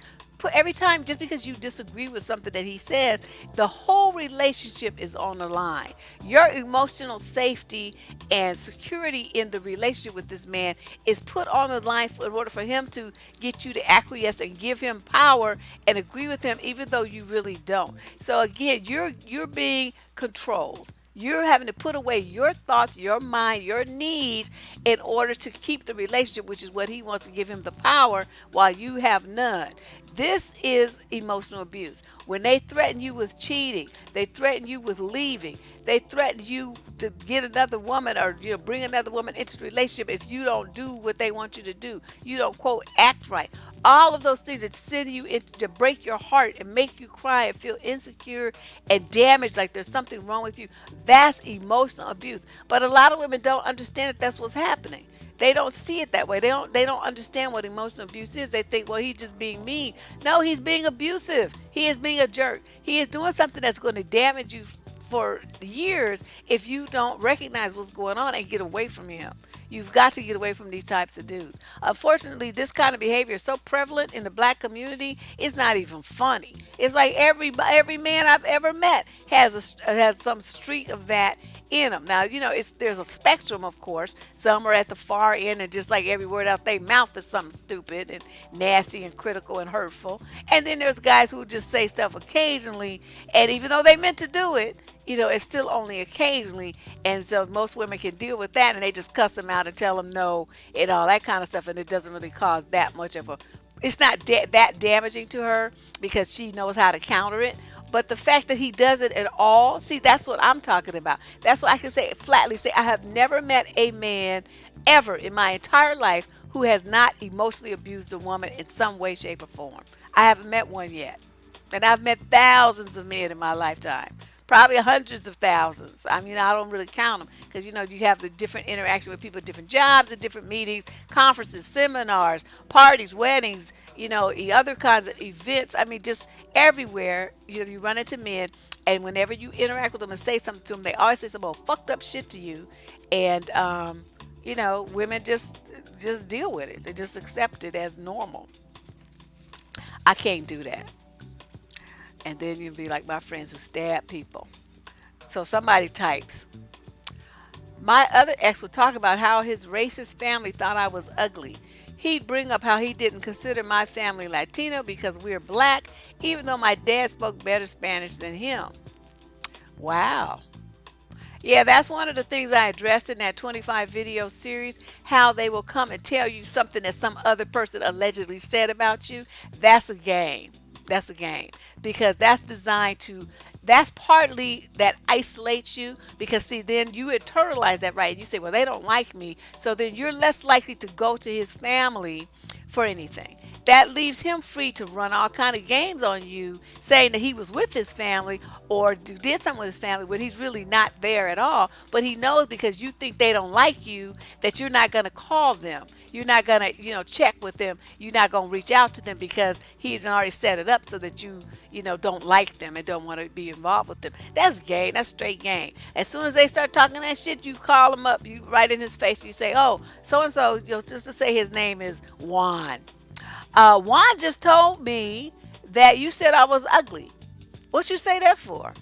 every time, just because you disagree with something that he says, the whole relationship is on the line. Your emotional safety and security in the relationship with this man is put on the line in order for him to get you to acquiesce and give him power and agree with him, even though you really don't. So again, you're being controlled. You're having to put away your thoughts, your mind, your needs in order to keep the relationship, which is what he wants to give him the power while you have none. This is emotional abuse. When they threaten you with cheating, they threaten you with leaving, they threaten you to get another woman, or bring another woman into the relationship if you don't do what they want you to do. You don't, quote, act right. All of those things that send you to break your heart and make you cry and feel insecure and damaged, like there's something wrong with you. That's emotional abuse. But a lot of women don't understand that that's what's happening. They don't see it that way. They don't understand what emotional abuse is. They think, well, he's just being mean. No, he's being abusive. He is being a jerk. He is doing something that's going to damage you for years if you don't recognize what's going on and get away from him. You've got to get away from these types of dudes. Unfortunately, this kind of behavior is so prevalent in the black community, it's not even funny. It's like every man I've ever met has some streak of that in them. Now, there's a spectrum, of course. Some are at the far end, and just like every word out their mouth is something stupid and nasty and critical and hurtful. And then there's guys who just say stuff occasionally, and even though they meant to do it, it's still only occasionally. And so most women can deal with that, and they just cuss them out and tell them no and all that kind of stuff, and it doesn't really cause that much of a, it's not that damaging to her because she knows how to counter it. But the fact that he does it at all, see, that's what I'm talking about. That's what I can flatly say. I have never met a man ever in my entire life who has not emotionally abused a woman in some way, shape, or form. I haven't met one yet. And I've met thousands of men in my lifetime. Probably hundreds of thousands. I mean, I don't really count them because you have the different interaction with people, different jobs, and different meetings, conferences, seminars, parties, weddings, other kinds of events. I mean, just everywhere. You run into men, and whenever you interact with them and say something to them, they always say some old fucked up shit to you, and women just deal with it. They just accept it as normal. I can't do that. And then you'd be like my friends who stab people. So somebody types, my other ex would talk about how his racist family thought I was ugly. He'd bring up how he didn't consider my family Latino because we're black, even though my dad spoke better Spanish than him. Wow. Yeah, that's one of the things I addressed in that 25 video series, how they will come and tell you something that some other person allegedly said about you. That's a game. That's a game because that's partly that isolates you because see then you internalize that, right? And you say, well, they don't like me, so then you're less likely to go to his family for anything. That leaves him free to run all kind of games on you, saying that he was with his family or did something with his family when he's really not there at all. But he knows because you think they don't like you that you're not going to call them. You're not going to, check with them. You're not going to reach out to them because he's already set it up so that don't like them and don't want to be involved with them. That's game. That's straight game. As soon as they start talking that shit, you call him up. You write in his face. You say, oh, so and so. Just to say his name is Juan. Juan just told me that you said I was ugly. What you say that for?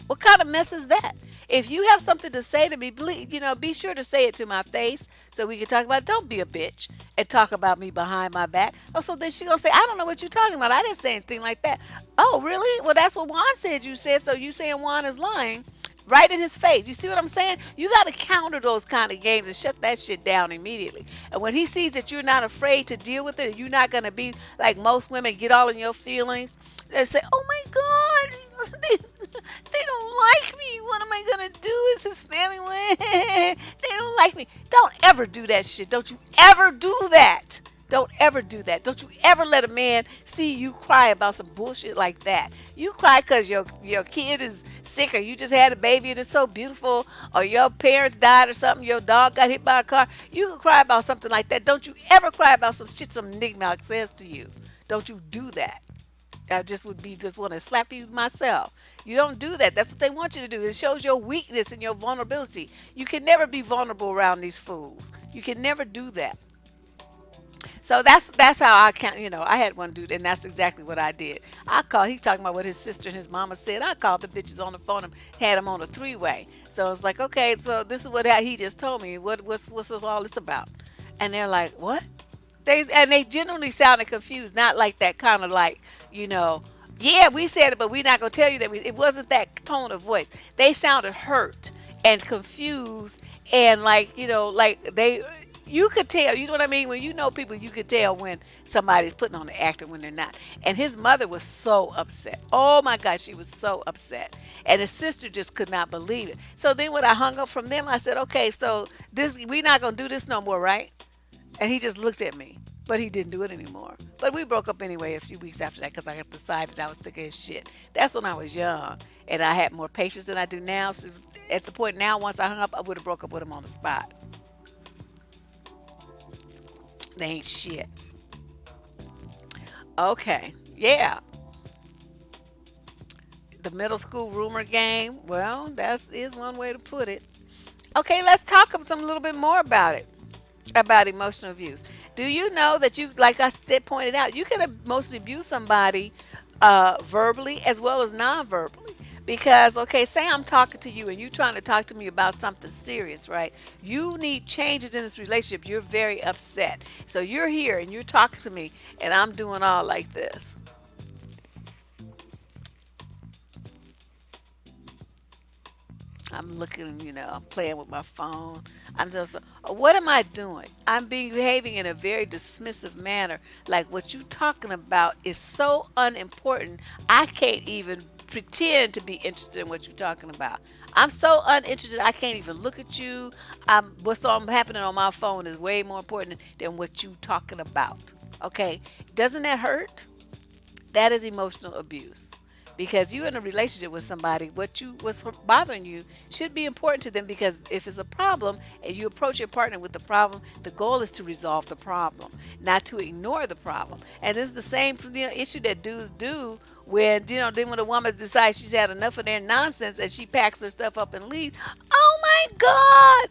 What kind of mess is that? If you have something to say to me, be sure to say it to my face so we can talk about it. Don't be a bitch and talk about me behind my back. Oh, so then she gonna say, I don't know what you're talking about. I didn't say anything like that. Oh, really? Well, that's what Juan said you said, so you saying Juan is lying right in his face. You see what I'm saying? You got to counter those kind of games and shut that shit down immediately. And when he sees that you're not afraid to deal with it, and you're not going to be like most women, get all in your feelings and say, oh my God, they don't like me. What am I going to do? Is his family? They don't like me. Don't ever do that shit. Don't you ever do that. Don't ever do that. Don't you ever let a man see you cry about some bullshit like that. You cry because your kid is sick or you just had a baby and it's so beautiful or your parents died or something, your dog got hit by a car. You can cry about something like that. Don't you ever cry about some shit some nigga says to you. Don't you do that. I just want to slap you myself. You don't do that. That's what they want you to do. It shows your weakness and your vulnerability. You can never be vulnerable around these fools. You can never do that. So that's how I can I had one dude and that's exactly what I did. He's talking about what his sister and his mama said. I called the bitches on the phone and had them on a three-way. So it's like, okay, so this is what he just told me. What's this all this about? And they're like, what? They genuinely sounded confused, not like that kind of like, yeah, we said it, but we're not gonna tell you that it wasn't that tone of voice. They sounded hurt and confused and like they you could tell, you know what I mean? When you know people, you could tell when somebody's putting on the acting when they're not. And his mother was so upset. Oh my God, she was so upset. And his sister just could not believe it. So then when I hung up from them, I said, okay, so we're not going to do this no more, right? And he just looked at me, but he didn't do it anymore. But we broke up anyway a few weeks after that because I decided I was sick of his shit. That's when I was young and I had more patience than I do now. So at the point now, once I hung up, I would have broke up with him on the spot. They ain't shit. Okay. Yeah. The middle school rumor game. Well, that is one way to put it. Okay, let's talk some little bit more about it. About emotional abuse. Do you know that like I said, pointed out, you can mostly abuse somebody verbally as well as non-verbally. Because, okay, say I'm talking to you and you're trying to talk to me about something serious, right? You need changes in this relationship. You're very upset. So you're here and you're talking to me and I'm doing all like this. I'm looking, I'm playing with my phone. I'm just, what am I doing? I'm behaving in a very dismissive manner. Like what you talking about is so unimportant. I can't even pretend to be interested in what you're talking about. I'm so uninterested. I can't even look at you. What's happening on my phone is way more important than what you talking about. Okay, doesn't that hurt? That is emotional abuse because you're in a relationship with somebody. What's bothering you should be important to them, because if it's a problem and you approach your partner with the problem, the goal is to resolve the problem, not to ignore the problem. And this is the same issue that dudes do when then when a woman decides she's had enough of their nonsense and she packs her stuff up and leaves. Oh my God!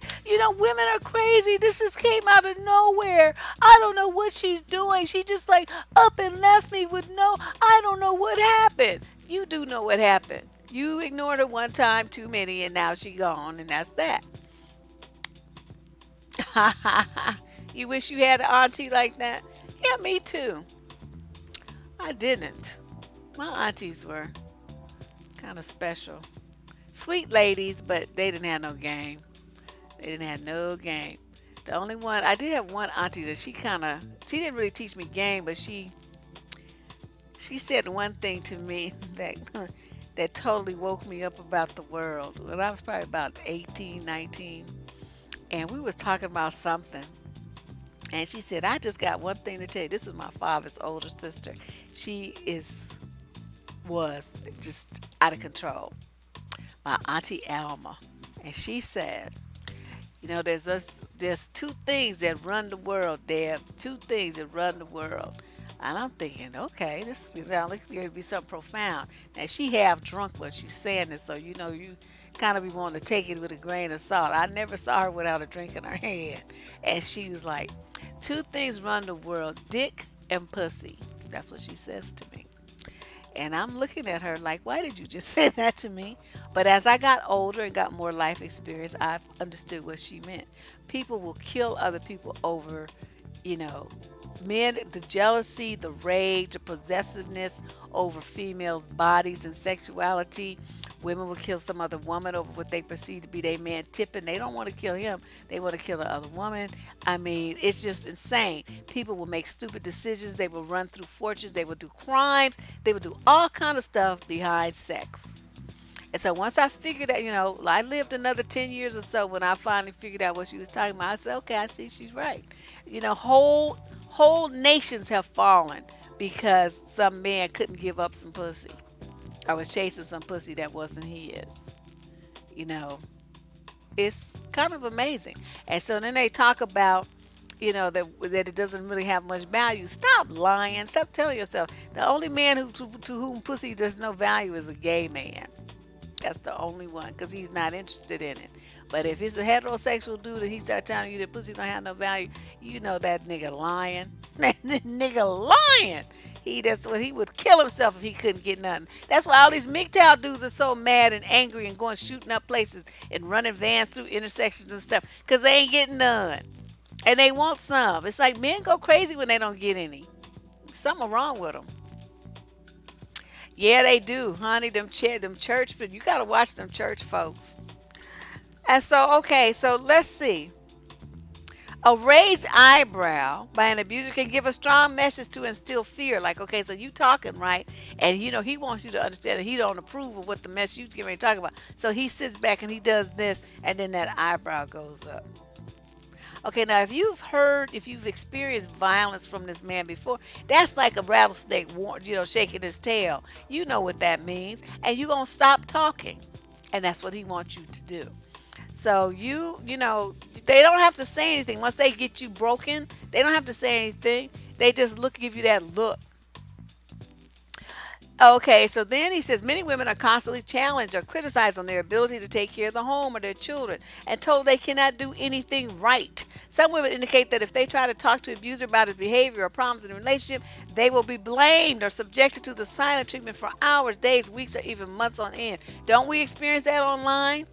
Women are crazy. This just came out of nowhere. I don't know what she's doing. She just like up and left me with no. I don't know what happened. You do know what happened. You ignored her one time too many, and now she gone, and that's that. You wish you had an auntie like that? Yeah, me too. I didn't. My aunties were kind of special. Sweet ladies, but they didn't have no game. They didn't have no game. The only one I did have one auntie that she didn't really teach me game, but she said one thing to me that totally woke me up about the world. When I was probably about 18, 19, and we was talking about something, and she said, "I just got one thing to tell you. This is my father's older sister. She was just out of control. My auntie Alma, and she said." There's two things that run the world, Deb. Two things that run the world. And I'm thinking, okay, this sounds like it's going to be something profound. Now, she half drunk when she's saying this, so you kind of be wanting to take it with a grain of salt. I never saw her without a drink in her hand. And she was like, two things run the world, dick and pussy. That's what she says to me. And I'm looking at her like, why did you just say that to me? But as I got older and got more life experience, I understood what she meant. People will kill other people over, you know, men, the jealousy, the rage, the possessiveness over females' bodies and sexuality. Women will kill some other woman over what they perceive to be their man tipping. They don't want to kill him. They want to kill the other woman. I mean, it's just insane. People will make stupid decisions. They will run through fortunes. They will do crimes. They will do all kind of stuff behind sex. And so once I figured out, I lived another 10 years or so when I finally figured out what she was talking about. I said, okay, I see she's right. Whole nations have fallen because some man couldn't give up some pussy. I was chasing some pussy that wasn't his. You know, it's kind of amazing. And so then they talk about, that it doesn't really have much value. Stop lying. Stop telling yourself. The only man to whom pussy does no value is a gay man. That's the only one, because he's not interested in it. But if it's a heterosexual dude and he start telling you that pussy don't have no value, you know that nigga lying. That nigga lying. That's what he would kill himself if he couldn't get nothing. That's why all these MGTOW dudes are so mad and angry and going shooting up places and running vans through intersections and stuff, because they ain't getting none. And they want some. It's like men go crazy when they don't get any. Something wrong with them. Yeah, they do, honey. Them church, but you gotta watch them church folks. And so, okay, so let's see. A raised eyebrow by an abuser can give a strong message to instill fear. Like, okay, so you talking right, and he wants you to understand that he don't approve of what the mess you get ready to talk about. So he sits back and he does this, and then that eyebrow goes up. Okay, now if you've experienced violence from this man before, that's like a rattlesnake, shaking his tail. You know what that means, and you're gonna stop talking, and that's what he wants you to do. So they don't have to say anything once they get you broken. They don't have to say anything. They just give you that look. Okay, so then he says many women are constantly challenged or criticized on their ability to take care of the home or their children and told they cannot do anything right. Some women indicate that if they try to talk to an abuser about his behavior or problems in the relationship, they will be blamed or subjected to the silent treatment for hours, days, weeks, or even months on end. Don't we experience that online?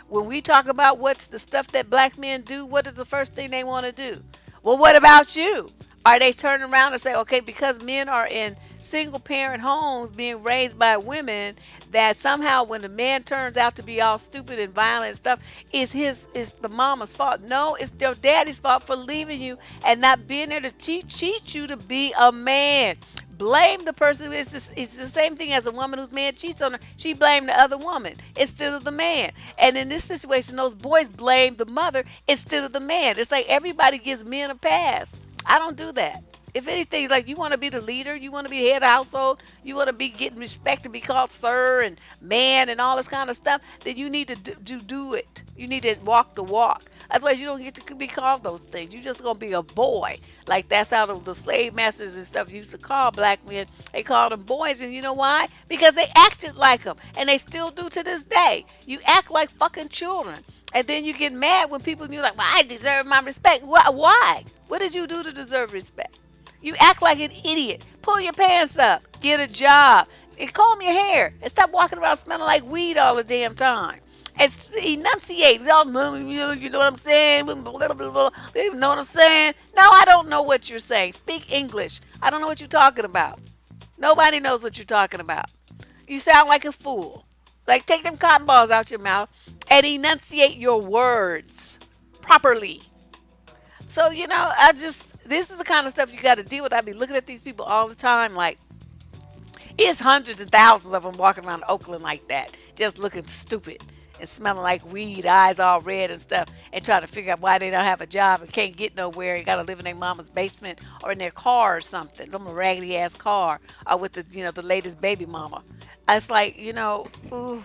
When we talk about what's the stuff that black men do, what is the first thing they want to do? Well, what about you? Are they turning around and say, okay, because men are in single parent homes being raised by women, that somehow when the man turns out to be all stupid and violent and stuff, it's the mama's fault? No, it's their daddy's fault for leaving you and not being there to teach you to be a man. Blame the person. It's the same thing as a woman whose man cheats on her. She blamed the other woman instead of the man. And in this situation, those boys blame the mother instead of the man. It's like everybody gives men a pass. I don't do that. If anything, like you want to be the leader, you want to be head of household, you want to be getting respect to be called sir and man and all this kind of stuff, then you need to do it. You need to walk the walk. Otherwise, you don't get to be called those things. You're just gonna be a boy. Like that's how the slave masters and stuff used to call black men. They called them boys, and you know why? Because they acted like them, and they still do to this day. You act like fucking children, and then you get mad when people you're like, "Well, I deserve my respect." Why? What did you do to deserve respect? You act like an idiot. Pull your pants up. Get a job. And comb your hair. And stop walking around smelling like weed all the damn time. And enunciate. All, you know what I'm saying? Blah, blah, blah, blah. You know what I'm saying? No, I don't know what you're saying. Speak English. I don't know what you're talking about. Nobody knows what you're talking about. You sound like a fool. Like, take them cotton balls out your mouth and enunciate your words properly. So, this is the kind of stuff you got to deal with. I be looking at these people all the time like, it's hundreds and thousands of them walking around Oakland like that, just looking stupid and smelling like weed, eyes all red and stuff, and trying to figure out why they don't have a job and can't get nowhere and got to live in their mama's basement or in their car or something, some raggedy ass car, or with the latest baby mama. It's like, ooh,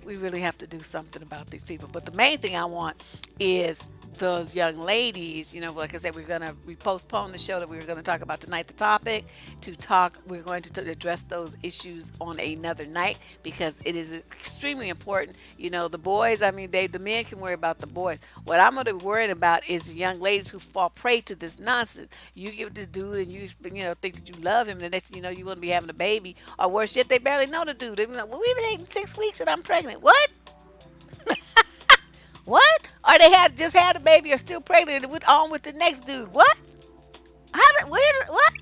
we really have to do something about these people. But the main thing I want is those young ladies, like I said, we postponed the show that we were going to talk about tonight, the topic we're going to address those issues on another night because it is extremely important. The boys, the men can worry about the boys. What I'm going to be worrying about is the young ladies who fall prey to this nonsense. You give this dude and you think that you love him, and the next thing you know, you want to be having a baby, or worse yet, they barely know the dude. They be like, well, we've been dating 6 weeks and I'm pregnant. What? What? Or they just had a baby or still pregnant and went on with the next dude. What? What?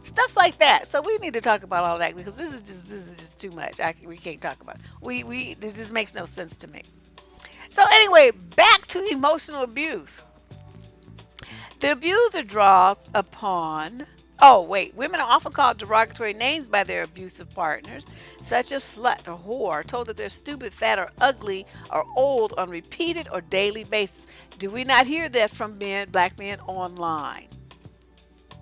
Stuff like that. So we need to talk about all that because this is just too much. We can't talk about it. This just makes no sense to me. So anyway, back to emotional abuse. The abuser draws upon. Oh, wait. Women are often called derogatory names by their abusive partners, such as slut or whore, told that they're stupid, fat, or ugly, or old on repeated or daily basis. Do we not hear that from black men online?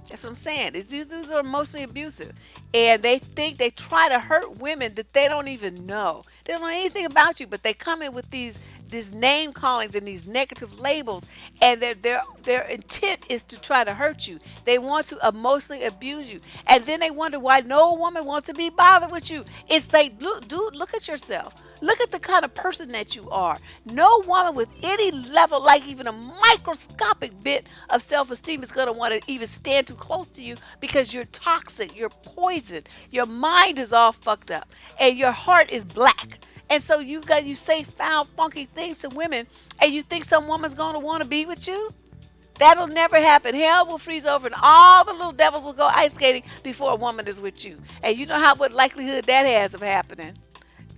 That's what I'm saying. These dudes are emotionally abusive. And they try to hurt women that they don't even know. They don't know anything about you, but they come in with these name callings and these negative labels, and their intent is to try to hurt you. They want to emotionally abuse you, and then they wonder why no woman wants to be bothered with you. It's like, dude, look at yourself. Look at the kind of person that you are. No woman with any level, like even a microscopic bit of self-esteem, is going to want to even stand too close to you because you're toxic, you're poison, your mind is all fucked up, and your heart is black. And so you say foul, funky things to women, and you think some woman's going to want to be with you? That'll never happen. Hell will freeze over, and all the little devils will go ice skating before a woman is with you. And you know what likelihood that has of happening.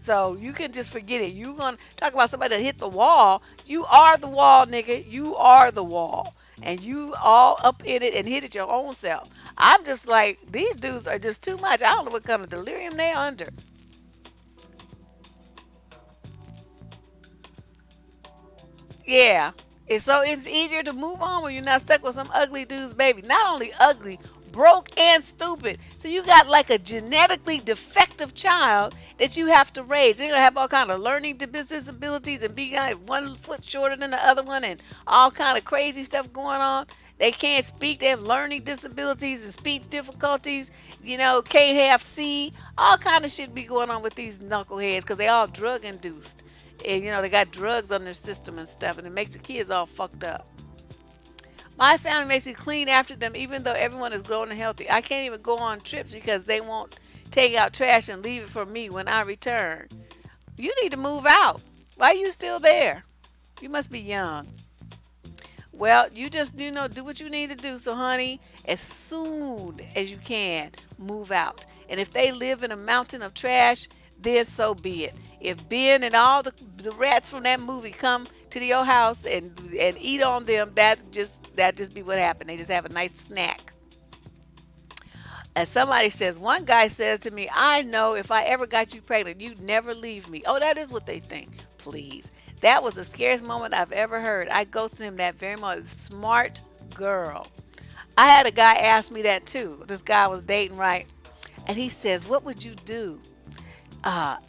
So you can just forget it. You gonna talk about somebody that hit the wall. You are the wall, nigga. You are the wall. And you all up in it and hit it your own self. I'm just like, these dudes are just too much. I don't know what kind of delirium they're under. Yeah. It's easier to move on when you're not stuck with some ugly dude's baby. Not only ugly, broke and stupid. So you got like a genetically defective child that you have to raise. They're gonna have all kind of learning disabilities and be like 1 foot shorter than the other one and all kind of crazy stuff going on. They can't speak. They have learning disabilities and speech difficulties. Can't have C. All kind of shit be going on with these knuckleheads because they all drug induced. And they got drugs on their system and stuff, and it makes the kids all fucked up. My family makes me clean after them, even though everyone is grown and healthy. I can't even go on trips because they won't take out trash and leave it for me when I return. You need to move out. Why are you still there? You must be young. Well, you just, do what you need to do. So, honey, as soon as you can, move out. And if they live in a mountain of trash, then so be it. If Ben and all the rats from that movie come to your house and eat on them, that just be what happened. They just have a nice snack. And somebody says, one guy says to me, I know if I ever got you pregnant, you'd never leave me. Oh, that is what they think. Please. That was the scariest moment I've ever heard. I ghosted him that very moment. Smart girl. I had a guy ask me that too. This guy I was dating, right? And he says, "What would you do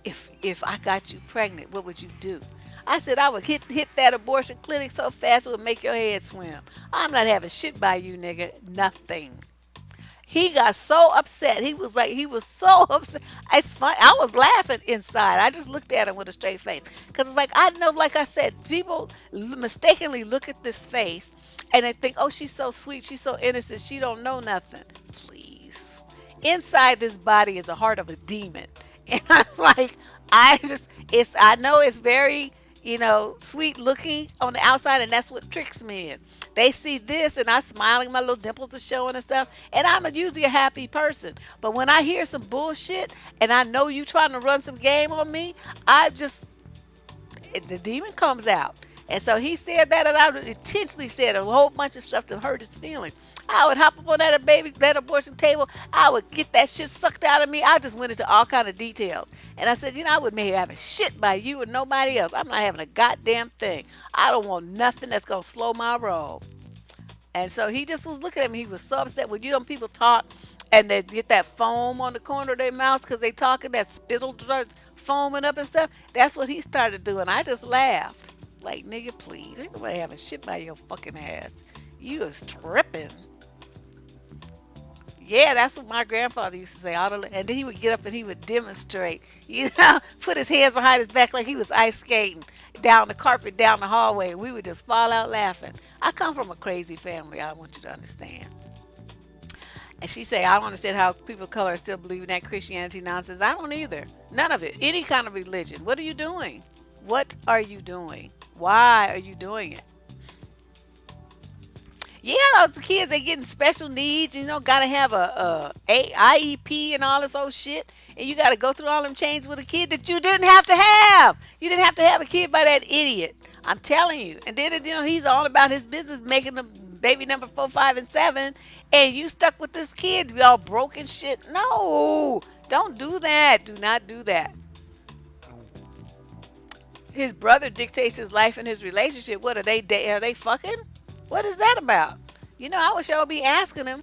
if I got you pregnant? What would you do?" I said, "I would hit that abortion clinic so fast it would make your head swim. I'm not having shit by you, nigga. Nothing." He got so upset. He was so upset. It's fun. I was laughing inside. I just looked at him with a straight face. Because it's like, I know, like I said, people mistakenly look at this face and they think, oh, she's so sweet. She's so innocent. She don't know nothing. Please. Inside this body is the heart of a demon. And I was like, I know it's very, sweet looking on the outside, and that's what tricks me in. They see this, and I'm smiling, my little dimples are showing and stuff, and I'm usually a happy person. But when I hear some bullshit, and I know you trying to run some game on me, the demon comes out. And so he said that, and I intentionally said a whole bunch of stuff to hurt his feelings. I would hop up on that abortion table. I would get that shit sucked out of me. I just went into all kind of details. And I said, I wouldn't be having shit by you and nobody else. I'm not having a goddamn thing. I don't want nothing that's going to slow my roll. And so he just was looking at me. He was so upset. When people talk and they get that foam on the corner of their mouths because they talking, that spittle starts foaming up and stuff. That's what he started doing. I just laughed. Like, nigga, please. Ain't nobody having shit by your fucking ass. You is tripping. Yeah, that's what my grandfather used to say. And then he would get up and he would demonstrate, put his hands behind his back like he was ice skating down the carpet, down the hallway. We would just fall out laughing. I come from a crazy family, I want you to understand. And she said, I don't understand how people of color still believe in that Christianity nonsense. I don't either. None of it. Any kind of religion. What are you doing? What are you doing? Why are you doing it? Yeah, those kids, they getting special needs, gotta have a IEP and all this old shit. And you gotta go through all them changes with a kid that you didn't have to have. You didn't have to have a kid by that idiot. I'm telling you. And then, he's all about his business, making them baby number 4, 5, and 7. And you stuck with this kid, y'all broken shit. No, don't do that. Do not do that. His brother dictates his life and his relationship. What are they? Are they fucking? What is that about? I wish I would be asking him.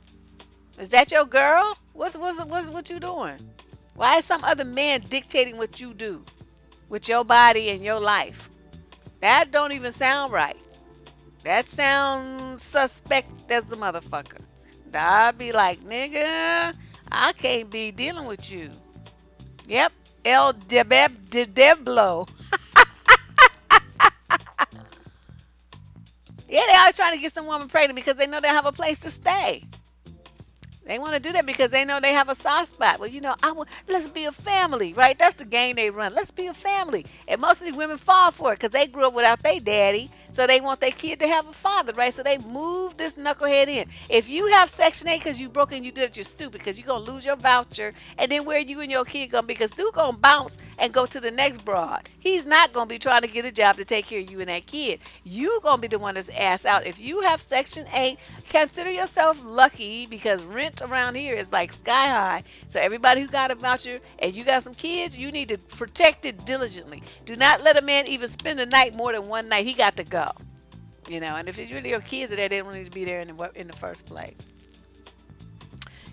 Is that your girl? What you doing? Why is some other man dictating what you do with your body and your life? That don't even sound right. That sounds suspect as a motherfucker. I'd be like, nigga, I can't be dealing with you. Yep, El Deblo. Yeah, they always trying to get some woman pregnant because they know they have a place to stay. They want to do that because they know they have a soft spot. Well, let's be a family, right? That's the game they run. Let's be a family. And most of these women fall for it because they grew up without their daddy. So they want their kid to have a father, right? So they move this knucklehead in. If you have Section 8 because you broke and you did it, you're stupid because you're going to lose your voucher. And then where you and your kid going to be? Because dude going to bounce and go to the next broad. He's not going to be trying to get a job to take care of you and that kid. You going to be the one that's ass out. If you have Section 8, consider yourself lucky because rent around here is like sky high. So everybody who got a voucher and you got some kids, you need to protect it diligently. Do not let a man even spend the night more than one night. He got to go. And if it's really your kids are there, they don't need to be there in the first place.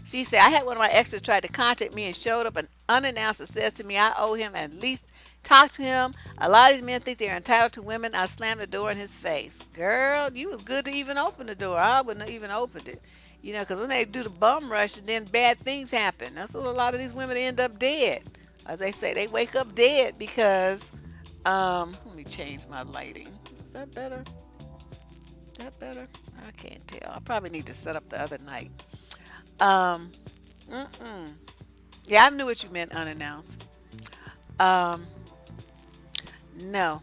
She said, I had one of my exes try to contact me and showed up unannounced and says to me I owe him at least talk to him. A lot of these men think they're entitled to women. I slammed the door in his face. Girl, you was good to even open the door. I wouldn't have even opened it. Because then they do the bum rush and then bad things happen. That's what a lot of these women end up dead. As they say, they wake up dead because, let me change my lighting. Is that better? Is that better? I can't tell. I probably need to set up the other night. Yeah, I knew what you meant unannounced. Um, no.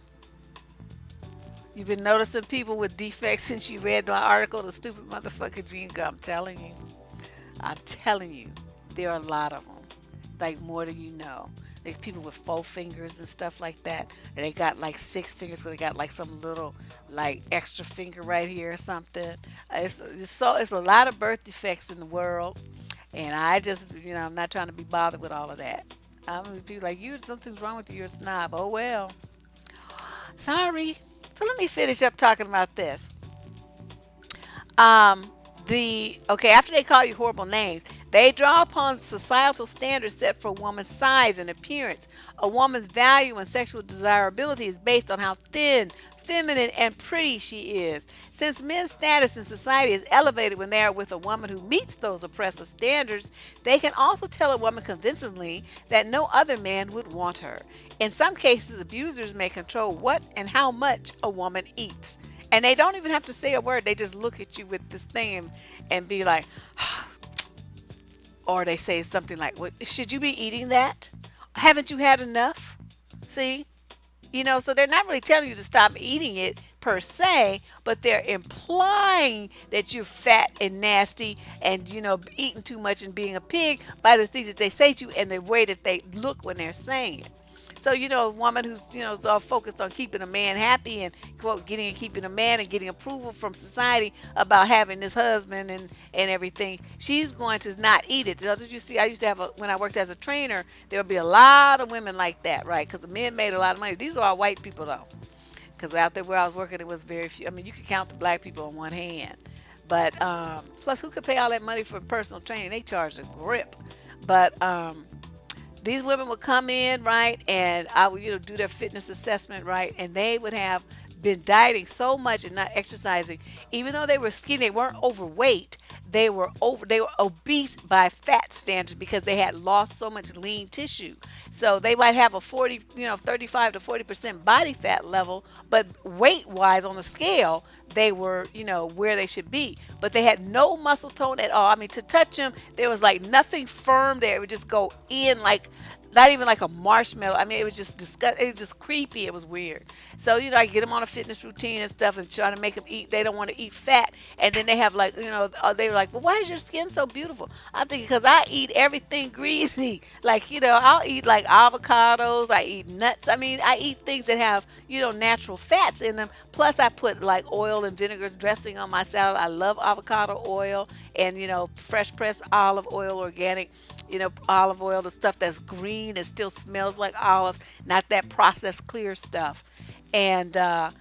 You've been noticing people with defects since you read my article, The Stupid Motherfucker Gene Girl. I'm telling you. I'm telling you. There are a lot of them. Like more than you know. Like people with 4 fingers and stuff like that. And they got like 6 fingers, so they got like some little like extra finger right here or something. It's a lot of birth defects in the world. And I just, I'm not trying to be bothered with all of that. I'm gonna be like, something's wrong with you, you're a snob. Oh well. Sorry. So let me finish up talking about this. after they call you horrible names, they draw upon societal standards set for a woman's size and appearance. A woman's value and sexual desirability is based on how thin, feminine, and pretty she is. Since men's status in society is elevated when they are with a woman who meets those oppressive standards, they can also tell a woman convincingly that no other man would want her. In some cases, abusers may control what and how much a woman eats. And they don't even have to say a word. They just look at you with this thing and be like, or they say something like, "What should you be eating that? Haven't you had enough?" See? So they're not really telling you to stop eating it per se, but they're implying that you're fat and nasty and, eating too much and being a pig by the things that they say to you and the way that they look when they're saying it. So, a woman who's, is all focused on keeping a man happy and, quote, getting and keeping a man and getting approval from society about having this husband and everything, she's going to not eat it. So, did you see, I used to have, when I worked as a trainer, there would be a lot of women like that, right? Because the men made a lot of money. These are all white people, though. Because out there where I was working, it was very few. I mean, you could count the black people on one hand. But, plus, who could pay all that money for personal training? They charge a grip. But, these women would come in, right, and I would, do their fitness assessment, right, and they would have been dieting so much and not exercising. Even though they were skinny, they weren't overweight. They were obese by fat standards because they had lost so much lean tissue. So they might have a 35 to 40% body fat level, but weight wise on the scale, they were, where they should be. But they had no muscle tone at all. I mean, to touch them, there was like nothing firm there. It would just go in like, not even like a marshmallow. I mean, it was just disgusting. It was just creepy. It was weird. So, I get them on a fitness routine and stuff and trying to make them eat. They don't want to eat fat. And then they have like, they were like, well, why is your skin so beautiful? I'm thinking, because I eat everything greasy. Like, I'll eat like avocados. I eat nuts. I mean, I eat things that have, natural fats in them. Plus, I put like oil and vinegar dressing on my salad. I love avocado oil and, fresh pressed olive oil, organic, olive oil, the stuff that's green and still smells like olives, not that processed clear stuff. And, I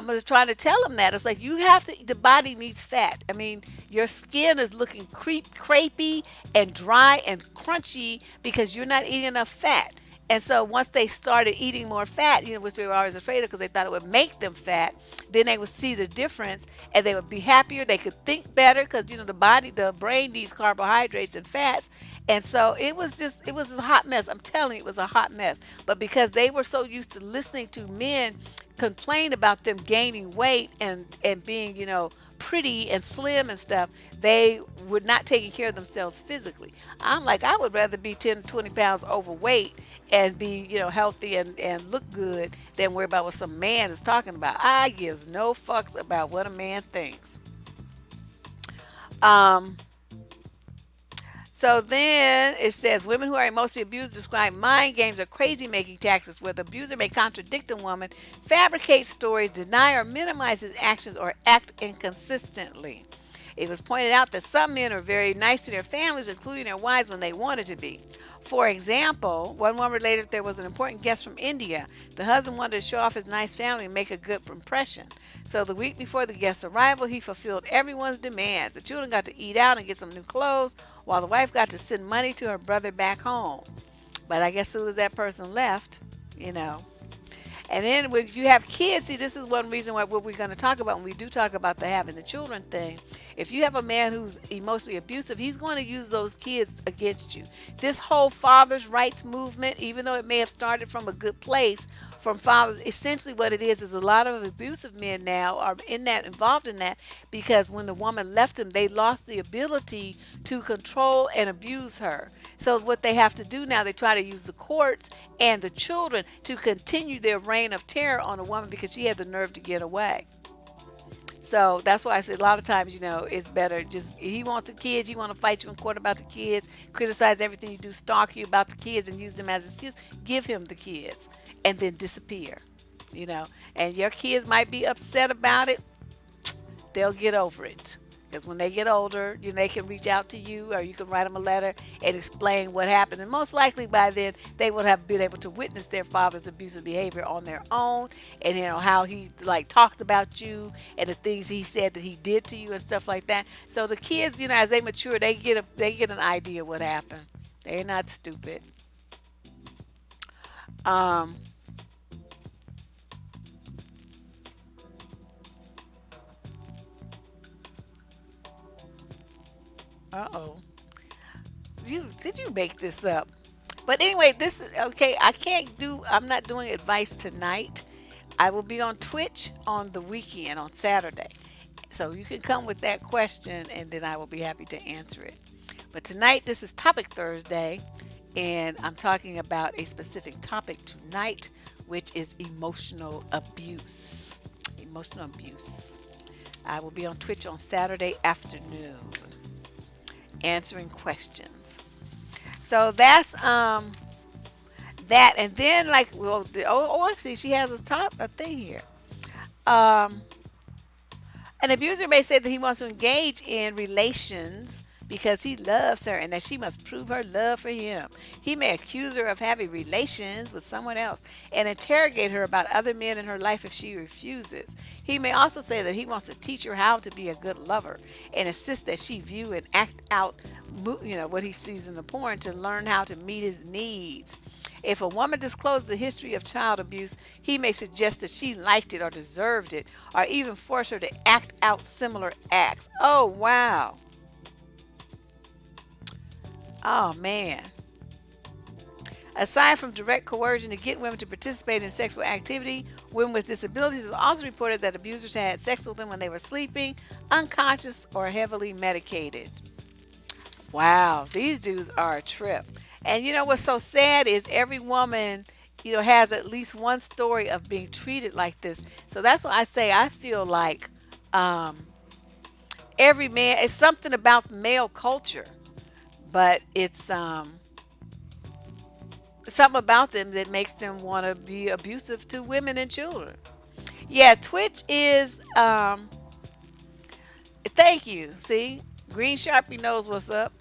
was trying to tell them that. It's like the body needs fat. I mean, your skin is looking crepey and dry and crunchy because you're not eating enough fat. And so once they started eating more fat, which they were always afraid of because they thought it would make them fat, then they would see the difference and they would be happier. They could think better because, the brain needs carbohydrates and fats. And so it was a hot mess. I'm telling you, it was a hot mess. But because they were so used to listening to men complain about them gaining weight and being, pretty and slim and stuff, they were not taking care of themselves physically. I'm like, I would rather be 10, 20 pounds overweight and be, healthy and look good than worry about what some man is talking about. I gives no fucks about what a man thinks. Um, so then it says women who are emotionally abused describe mind games or crazy making tactics where the abuser may contradict a woman, fabricate stories, deny or minimize his actions, or act inconsistently. It was pointed out that some men are very nice to their families, including their wives, when they wanted to be. For example, one woman related there was an important guest from India. The husband wanted to show off his nice family and make a good impression. So the week before the guest's arrival, he fulfilled everyone's demands. The children got to eat out and get some new clothes, while the wife got to send money to her brother back home. But I guess as soon as that person left, you know. And then if you have kids, see, this is one reason why what we're going to talk about when we do talk about the having the children thing. If you have a man who's emotionally abusive, he's going to use those kids against you. This whole father's rights movement, even though it may have started from a good place, from fathers, essentially what it is a lot of abusive men now are involved in that because when the woman left them, they lost the ability to control and abuse her. So what they have to do now, they try to use the courts and the children to continue their reign of terror on a woman because she had the nerve to get away. So that's why I said a lot of times, it's better just, he wants the kids, he want to fight you in court about the kids, criticize everything you do, stalk you about the kids and use them as an excuse, give him the kids and then disappear. And your kids might be upset about it, they'll get over it. Because when they get older, they can reach out to you, or you can write them a letter and explain what happened. And most likely by then, they would have been able to witness their father's abusive behavior on their own, and how he like talked about you and the things he said that he did to you and stuff like that. So the kids, as they mature, they get an idea what happened. They're not stupid. Um. Uh oh. Did you make this up? But anyway, this is okay. I'm not doing advice tonight. I will be on Twitch on the weekend on Saturday. So you can come with that question and then I will be happy to answer it. But tonight, this is Topic Thursday, and I'm talking about a specific topic tonight, which is emotional abuse. Emotional abuse. I will be on Twitch on Saturday afternoon answering questions. So that's that, and then like actually she has a thing here. Um, an abuser may say that he wants to engage in relations because he loves her and that she must prove her love for him. He may accuse her of having relations with someone else and interrogate her about other men in her life if she refuses. He may also say that he wants to teach her how to be a good lover and insist that she view and act out what he sees in the porn to learn how to meet his needs. If a woman discloses a history of child abuse, he may suggest that she liked it or deserved it, or even force her to act out similar acts. Oh, wow. Oh, man. Aside from direct coercion to get women to participate in sexual activity, women with disabilities have also reported that abusers had sex with them when they were sleeping, unconscious, or heavily medicated. Wow, these dudes are a trip. And what's so sad is every woman, has at least one story of being treated like this. So that's why I say I feel like um, every man, it's something about male culture, but it's something about them that makes them want to be abusive to women and children. Yeah, Twitch is, thank you. See, Green Sharpie knows what's up.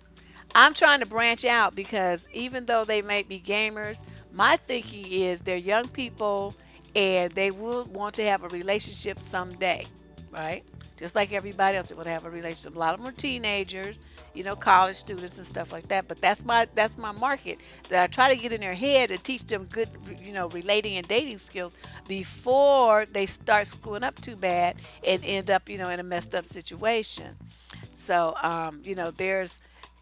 I'm trying to branch out because even though they may be gamers, my thinking is they're young people and they will want to have a relationship someday, right? Just like everybody else that would have a relationship. A lot of them are teenagers, college students and stuff like that. But that's my market that I try to get in their head and teach them good, relating and dating skills before they start screwing up too bad and end up, in a messed up situation. So,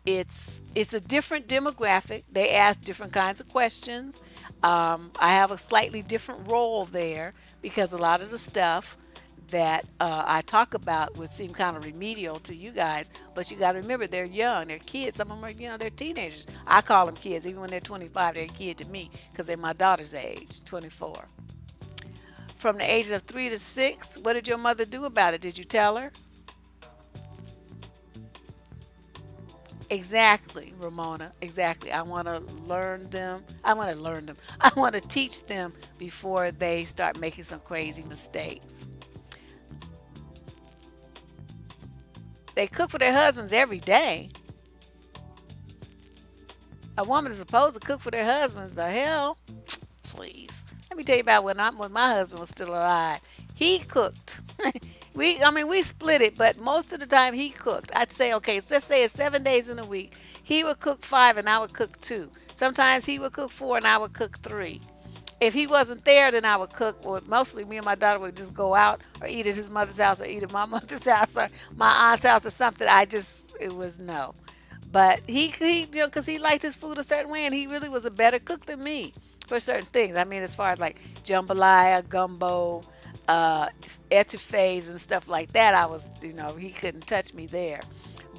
it's a different demographic. They ask different kinds of questions. I have a slightly different role there because a lot of the stuff that I talk about would seem kind of remedial to you guys, but you got to remember they're young, they're kids. Some of them are, they're teenagers. I call them kids, even when they're 25, they're a kid to me because they're my daughter's age, 24. From the ages of 3 to 6, what did your mother do about it? Did you tell her? Exactly, Ramona. Exactly. I want to learn them. I want to learn them. I want to teach them before they start making some crazy mistakes. They cook for their husbands every day. A woman is supposed to cook for their husbands. The hell? Please. Let me tell you about when my husband was still alive. He cooked. We split it, but most of the time he cooked. I'd say, okay, so let's say it's 7 days in a week. He would cook 5 and I would cook 2. Sometimes he would cook 4 and I would cook 3. If he wasn't there, then I would cook, or mostly me and my daughter would just go out or eat at his mother's house or eat at my mother's house or my aunt's house or something. It was no. But he because he liked his food a certain way and he really was a better cook than me for certain things. I mean, as far as like jambalaya, gumbo, etouffees and stuff like that, he couldn't touch me there.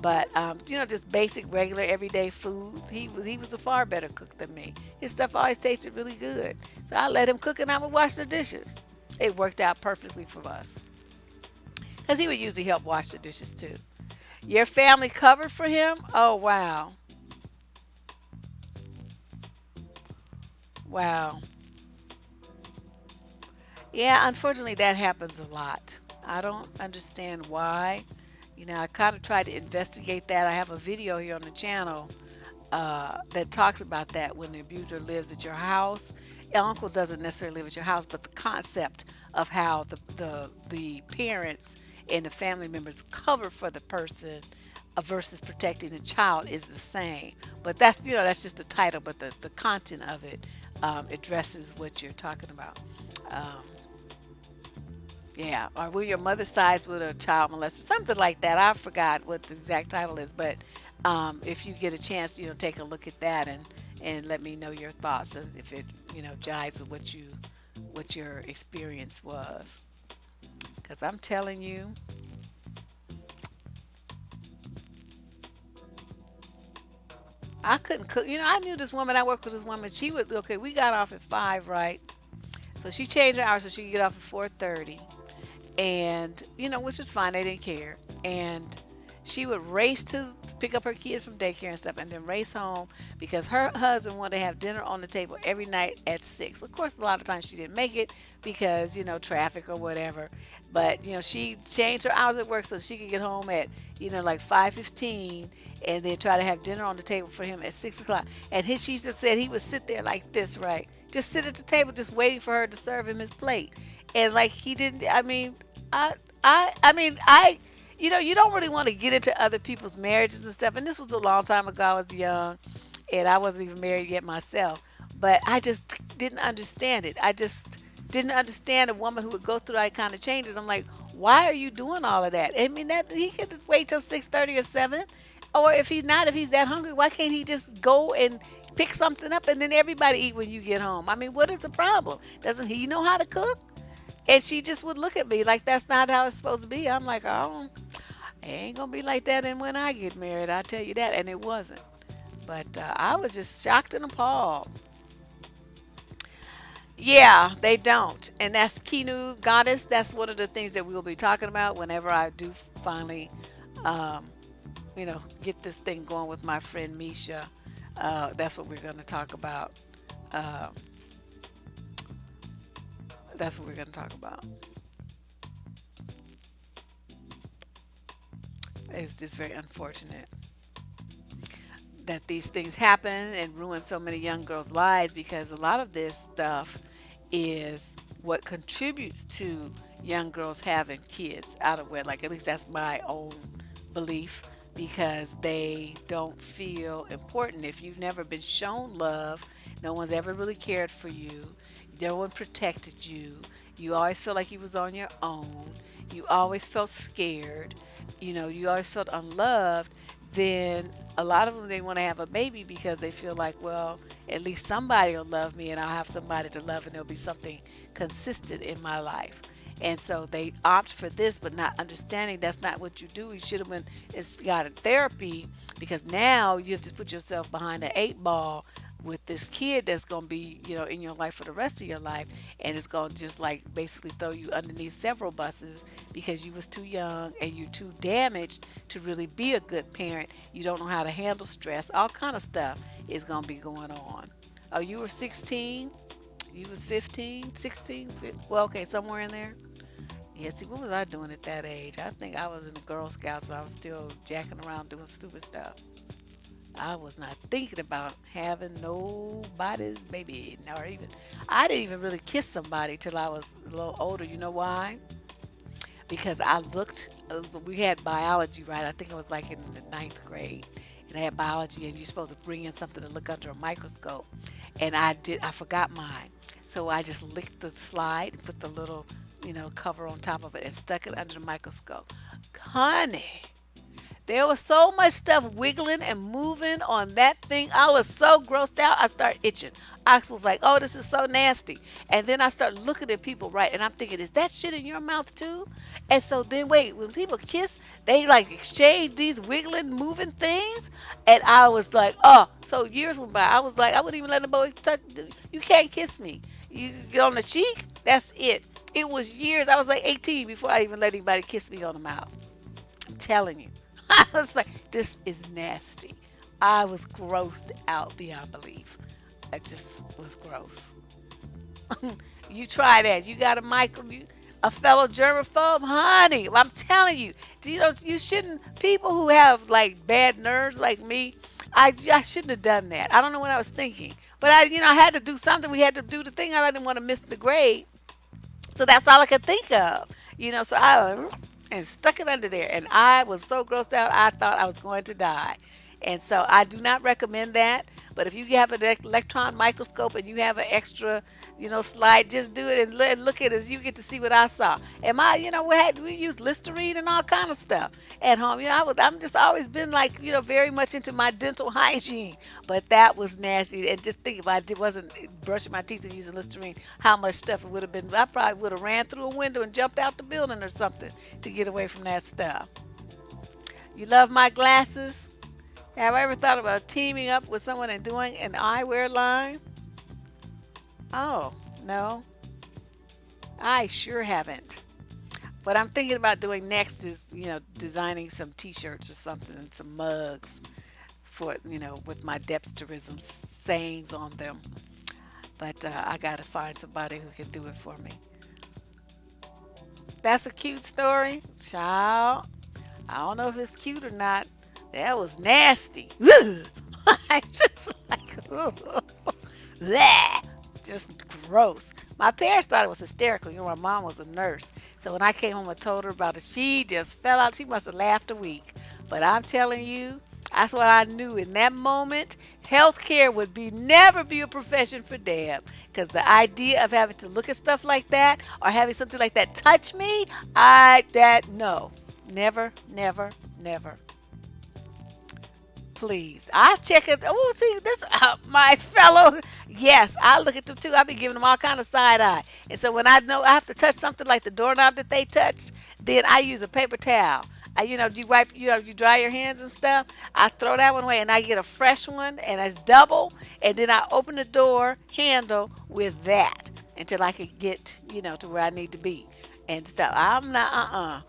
But just basic, regular, everyday food. He was a far better cook than me. His stuff always tasted really good. So I let him cook and I would wash the dishes. It worked out perfectly for us. Because he would usually help wash the dishes too. Your family covered for him? Oh, wow. Wow. Yeah, unfortunately, that happens a lot. I don't understand why. I kind of tried to investigate that. I have a video here on the channel that talks about that when the abuser lives at your house. Uncle doesn't necessarily live at your house, but the concept of how the parents and the family members cover for the person versus protecting the child is the same. But that's just the title, but the content of it addresses what you're talking about. Um, yeah, or will your mother sides with a child molester, something like that. I forgot what the exact title is, but if you get a chance, take a look at that and let me know your thoughts and if it jives with what your experience was. Because I'm telling you, I couldn't cook. I knew this woman. I worked with this woman. She would okay. We got off at 5, right? So she changed her hours so she could get off at 4:30. And which was fine, they didn't care. And she would race to pick up her kids from daycare and stuff, and then race home because her husband wanted to have dinner on the table every night at 6. Of course, a lot of times she didn't make it because traffic or whatever. But she changed her hours at work so she could get home at like 5:15, and then try to have dinner on the table for him at 6 o'clock. And she just said he would sit there like this, right? Just sit at the table, just waiting for her to serve him his plate. And like he didn't. I, I you don't really want to get into other people's marriages and stuff. And this was a long time ago. I was young, and I wasn't even married yet myself. But I just didn't understand it. I just didn't understand a woman who would go through that kind of changes. I'm like, why are you doing all of that? I mean, that he could just wait till 6:30 or 7, or if he's that hungry, why can't he just go and pick something up and then everybody eat when you get home? I mean, what is the problem? Doesn't he know how to cook? And she just would look at me like that's not how it's supposed to be. I'm like, oh, it ain't gonna be like that. And when I get married, I'll tell you that. And it wasn't. But I was just shocked and appalled. Yeah, they don't. And that's Kinu Goddess. That's one of the things that we'll be talking about whenever I do finally, um, get this thing going with my friend Misha. That's what we're going to talk about. Uh, that's what we're going to talk about. It's just very unfortunate that these things happen and ruin so many young girls' lives because a lot of this stuff is what contributes to young girls having kids out of wedlock. At least that's my own belief because they don't feel important. If you've never been shown love, no one's ever really cared for you, no one protected you, you always felt like you was on your own, you always felt scared, you always felt unloved, then a lot of them they want to have a baby because they feel like, well, at least somebody will love me and I'll have somebody to love and there'll be something consistent in my life. And so they opt for this, but not understanding that's not what you do. You should have been it's got a therapy because now you have to put yourself behind the 8 ball with this kid that's going to be, in your life for the rest of your life. And it's going to just like basically throw you underneath several buses because you was too young and you're too damaged to really be a good parent. You don't know how to handle stress. All kind of stuff is going to be going on. Oh, you were 16? You was 15, 16? Well, okay, somewhere in there. Yeah, see, what was I doing at that age? I think I was in the Girl Scouts and I was still jacking around doing stupid stuff. I was not thinking about having nobody's baby, or even I didn't even really kiss somebody till I was a little older. You know why? Because I looked. We had biology, right? I think I was like in the ninth grade, and I had biology, and you're supposed to bring in something to look under a microscope, and I did. I forgot mine, so I just licked the slide, put the little, cover on top of it, and stuck it under the microscope. Honey, there was so much stuff wiggling and moving on that thing. I was so grossed out. I started itching. I was like, oh, this is so nasty. And then I started looking at people, right? And I'm thinking, is that shit in your mouth too? And so then, wait, when people kiss, they like exchange these wiggling, moving things. And I was like, oh, so years went by. I was like, I wouldn't even let a boy touch. You can't kiss me. You get on the cheek, that's it. It was years. I was like 18 before I even let anybody kiss me on the mouth. I'm telling you. I was like, this is nasty. I was grossed out beyond belief. It just was gross. You try that. You got a micro. A fellow germaphobe, honey. I'm telling you, you shouldn't. People who have like bad nerves like me, I shouldn't have done that. I don't know what I was thinking, but I had to do something. We had to do the thing. I didn't want to miss the grade, so that's all I could think of. So I and stuck it under there, and I was so grossed out. I thought I was going to die. And so I do not recommend that. But if you have an electron microscope and you have an extra, slide, just do it and look at it. As you get to see what I saw. And we used Listerine and all kind of stuff at home. I'm just always been like, very much into my dental hygiene. But that was nasty. And just think if wasn't brushing my teeth and using Listerine, how much stuff it would have been. I probably would have ran through a window and jumped out the building or something to get away from that stuff. You love my glasses? Have I ever thought about teaming up with someone and doing an eyewear line? Oh, no, I sure haven't. What I'm thinking about doing next is, designing some t-shirts or something and some mugs for, with my Debsterism sayings on them. But I got to find somebody who can do it for me. That's a cute story. Child, I don't know if it's cute or not. That was nasty. I just like, bleh, just gross. My parents thought it was hysterical. My mom was a nurse. So when I came home and told her about it, she just fell out. She must have laughed a week. But I'm telling you, that's what I knew in that moment. Healthcare would never be a profession for Deb. Because the idea of having to look at stuff like that or having something like that touch me, no. Never, never, never. Please. I check it. Oh, see, this, my fellow. Yes, I look at them too. I be giving them all kind of side eye. And so when I know I have to touch something like the doorknob that they touched, then I use a paper towel. You wipe, you dry your hands and stuff. I throw that one away and I get a fresh one and it's double. And then I open the door handle with that until I can get, to where I need to be. And so I'm not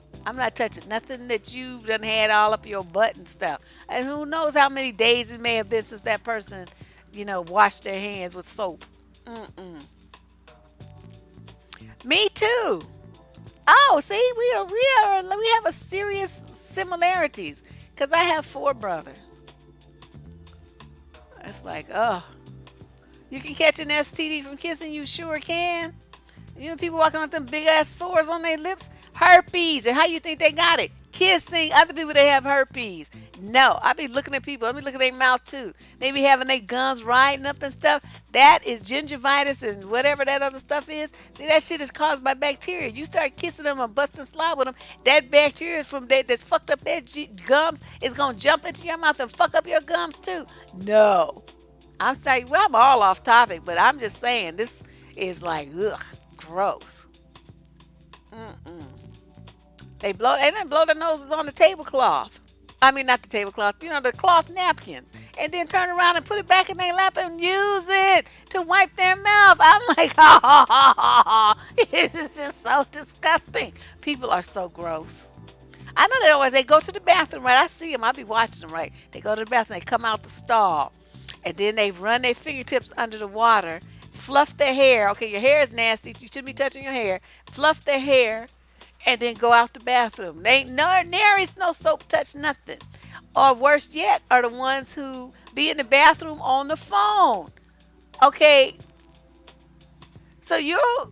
touching nothing that you done had all up your butt and stuff. And who knows how many days it may have been since that person, washed their hands with soap. Mm-mm. Me too. Oh, see, we have a serious similarities because I have 4 brothers. It's like, oh, you can catch an STD from kissing. You sure can. People walking with them big ass sores on their lips, herpes. And how you think they got it? Kissing other people that have herpes. No, I be looking at people. I be looking at their mouth too. They be having their gums riding up and stuff. That is gingivitis and whatever that other stuff is. See, that shit is caused by bacteria. You start kissing them or busting slob with them, that bacteria is from that's fucked up their gums is gonna jump into your mouth and fuck up your gums too. No, I'm sorry. Well, I'm all off topic, but I'm just saying this is like ugh, gross. Mm-mm. They blow their noses on the tablecloth. I mean, not the tablecloth, the cloth napkins. And then turn around and put it back in their lap and use it to wipe their mouth. I'm like, oh, this is just so disgusting. People are so gross. I know they go to the bathroom, right? I see them. I be watching them, right? They go to the bathroom, they come out the stall, and then they run their fingertips under the water, fluff their hair. Okay, your hair is nasty. You shouldn't be touching your hair. Fluff their hair, and then go out the bathroom. They ain't nary no soap touch nothing. Or worse yet, are the ones who be in the bathroom on the phone. Okay, so you're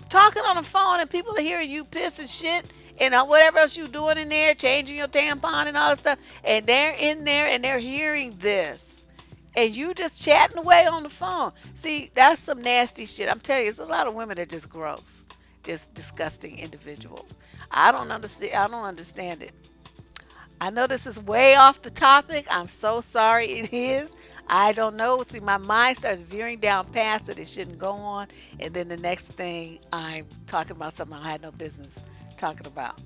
talking on the phone and people are hearing you piss and shit and whatever else you doing in there, changing your tampon and all that stuff, and they're in there and they're hearing this. And you just chatting away on the phone. See, that's some nasty shit. I'm telling you, it's a lot of women that are just gross, just disgusting individuals. I don't understand. I don't understand it. I know this is way off the topic. I'm so sorry it is. I don't know. See, my mind starts veering down past it. It shouldn't go on. And then the next thing, I'm talking about something I had no business talking about.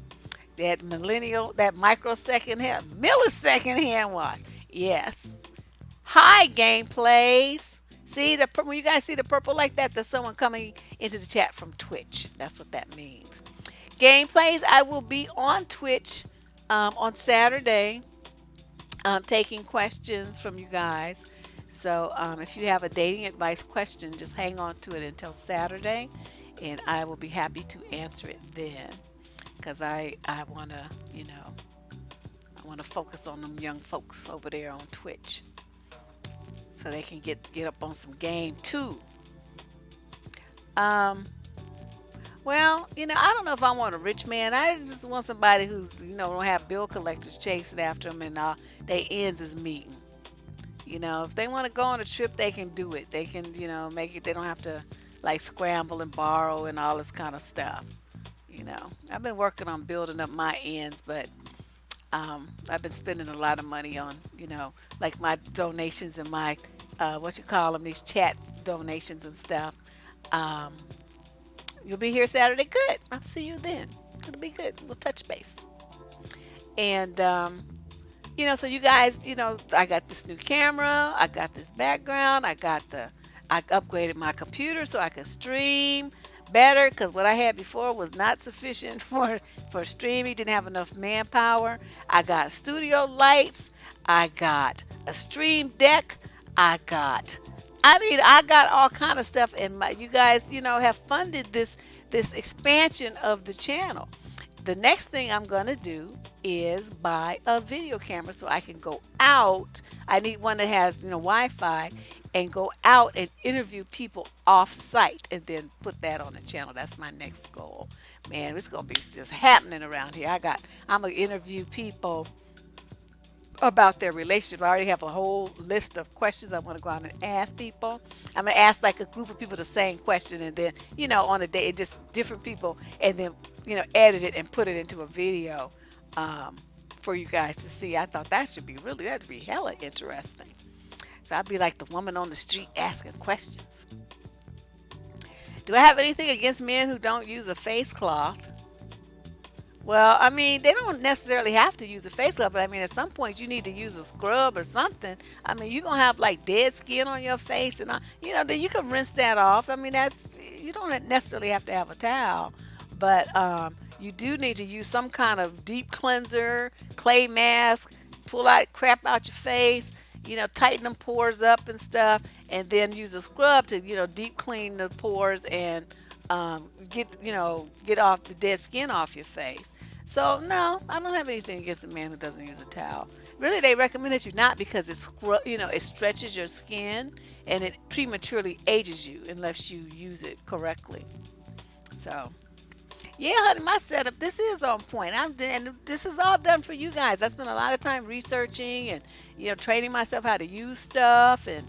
That millisecond hand wash. Yes. Hi, gameplays. See, when you guys see the purple like that, there's someone coming into the chat from Twitch. That's what that means. Gameplays, I will be on Twitch on Saturday taking questions from you guys. So if you have a dating advice question, just hang on to it until Saturday. and I will be happy to answer it then, because I want to, I want to focus on them young folks over there on Twitch, so they can get up on some game too. Um, well, I don't know if I want a rich man. I just want somebody who's, don't have bill collectors chasing after them and their ends is meeting. If they want to go on a trip, they can do it. They can, make it. They don't have to like scramble and borrow and all this kind of stuff. I've been working on building up my ends, but I've been spending a lot of money on, like my donations and my, what you call them, these chat donations and stuff. Um, you'll be here Saturday. Good. I'll see you then. It'll be good. We'll touch base. And, so you guys, I got this new camera, I got this background, I upgraded my computer so I could stream better because what I had before was not sufficient for streaming, didn't have enough manpower. I got studio lights, I got a stream deck, I got all kind of stuff, and you guys, have funded this expansion of the channel. The next thing I'm going to do is buy a video camera so I can go out. I need one that has, Wi-Fi, and go out and interview people off site and then put that on the channel. That's my next goal. Man, it's going to be just happening around here. I'm going to interview people about their relationship. I already have a whole list of questions I want to go out and ask people. I'm going to ask like a group of people the same question, and then, on a day, just different people, and then, edit it and put it into a video for you guys to see. I thought that'd be hella interesting. So I'd be like the woman on the street asking questions. Do I have anything against men who don't use a face cloth? Well, they don't necessarily have to use a face scrub, but at some point you need to use a scrub or something. You're gonna have like dead skin on your face, and then you can rinse that off. You don't necessarily have to have a towel, but you do need to use some kind of deep cleanser, clay mask, pull out crap out your face, tighten them pores up and stuff, and then use a scrub to, deep clean the pores and get off the dead skin off your face. So no, I don't have anything against a man who doesn't use a towel. Really, they recommend that you not, because it stretches your skin and it prematurely ages you unless you use it correctly. So yeah, honey, my setup, this is on point. And this is all done for you guys. I spent a lot of time researching and, training myself how to use stuff and,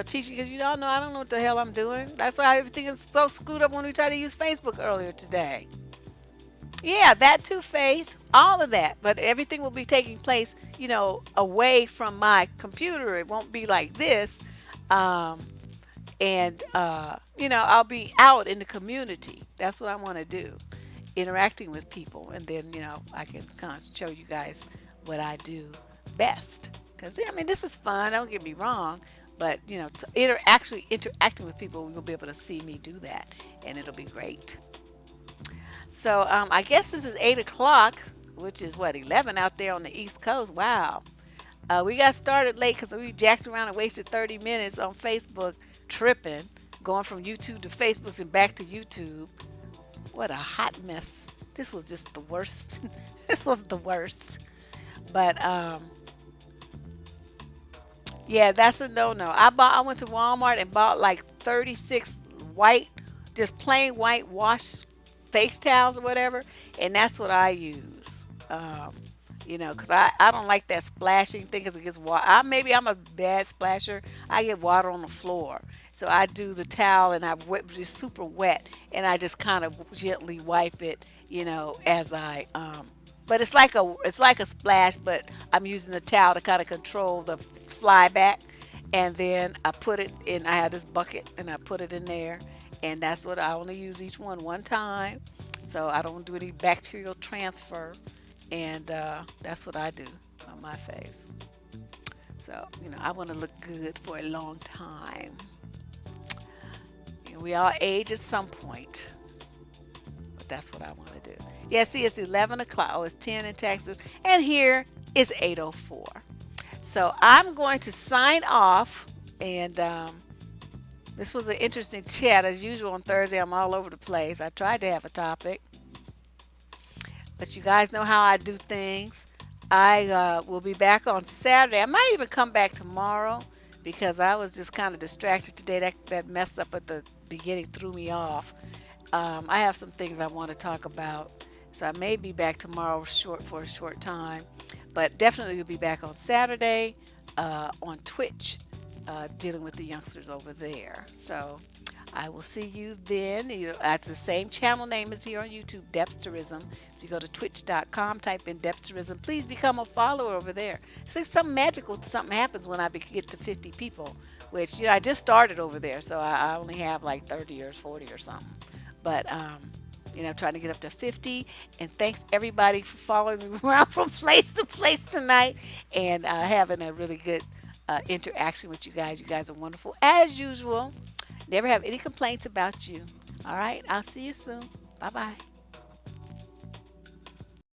teaching, because you all know I don't know what the hell I'm doing. That's why everything is so screwed up when we try to use Facebook earlier today. Yeah, that too, Faith. All of that. But everything will be taking place, away from my computer. It won't be like this. I'll be out in the community. That's what I want to do. Interacting with people. And then, I can kind of show you guys what I do best. Because, this is fun. Don't get me wrong. But, actually interacting with people, you'll be able to see me do that. And it'll be great. So I guess this is 8 o'clock, which is 11 out there on the East Coast. Wow. We got started late because we jacked around and wasted 30 minutes on Facebook tripping, going from YouTube to Facebook and back to YouTube. What a hot mess. This was just the worst. This was the worst. But yeah, that's a no-no. I went to Walmart and bought like 36 white, just plain white wash face towels or whatever, and that's what I use. Because I don't like that splashing thing because it gets water. Maybe I'm a bad splasher. I get water on the floor. So I do the towel and I just super wet, and I just kind of gently wipe it, as I but it's like a splash, but I'm using the towel to kind of control the fly back, and then I put it in. I have this bucket and I put it in there, and that's what I only use each one time, so I don't do any bacterial transfer, and that's what I do on my face. So I want to look good for a long time. We all age at some point, but that's what I want to do. Yeah, see, it's 11 o'clock. Oh, it's 10 in Texas, and here is 8:04. So I'm going to sign off, and This was an interesting chat. As usual on Thursday, I'm all over the place. I tried to have a topic, but you guys know how I do things. I will be back on Saturday. I might even come back tomorrow because I was just kind of distracted today. That mess up at the beginning threw me off. I have some things I want to talk about, so I may be back tomorrow short for a short time, but definitely will be back on Saturday on Twitch, dealing with the youngsters over there. So I will see you then. That's the same channel name as here on YouTube, Debsterism. So you go to twitch.com, type in Debsterism. Please become a follower over there. It's like something magical, something happens when I get to 50 people, which, I just started over there. So I only have like 30 or 40 or something. But, trying to get up to 50. And thanks everybody for following me around from place to place tonight and having a really good interaction with you guys. You guys are wonderful as usual. Never have any complaints about you. All right. I'll see you soon. Bye bye.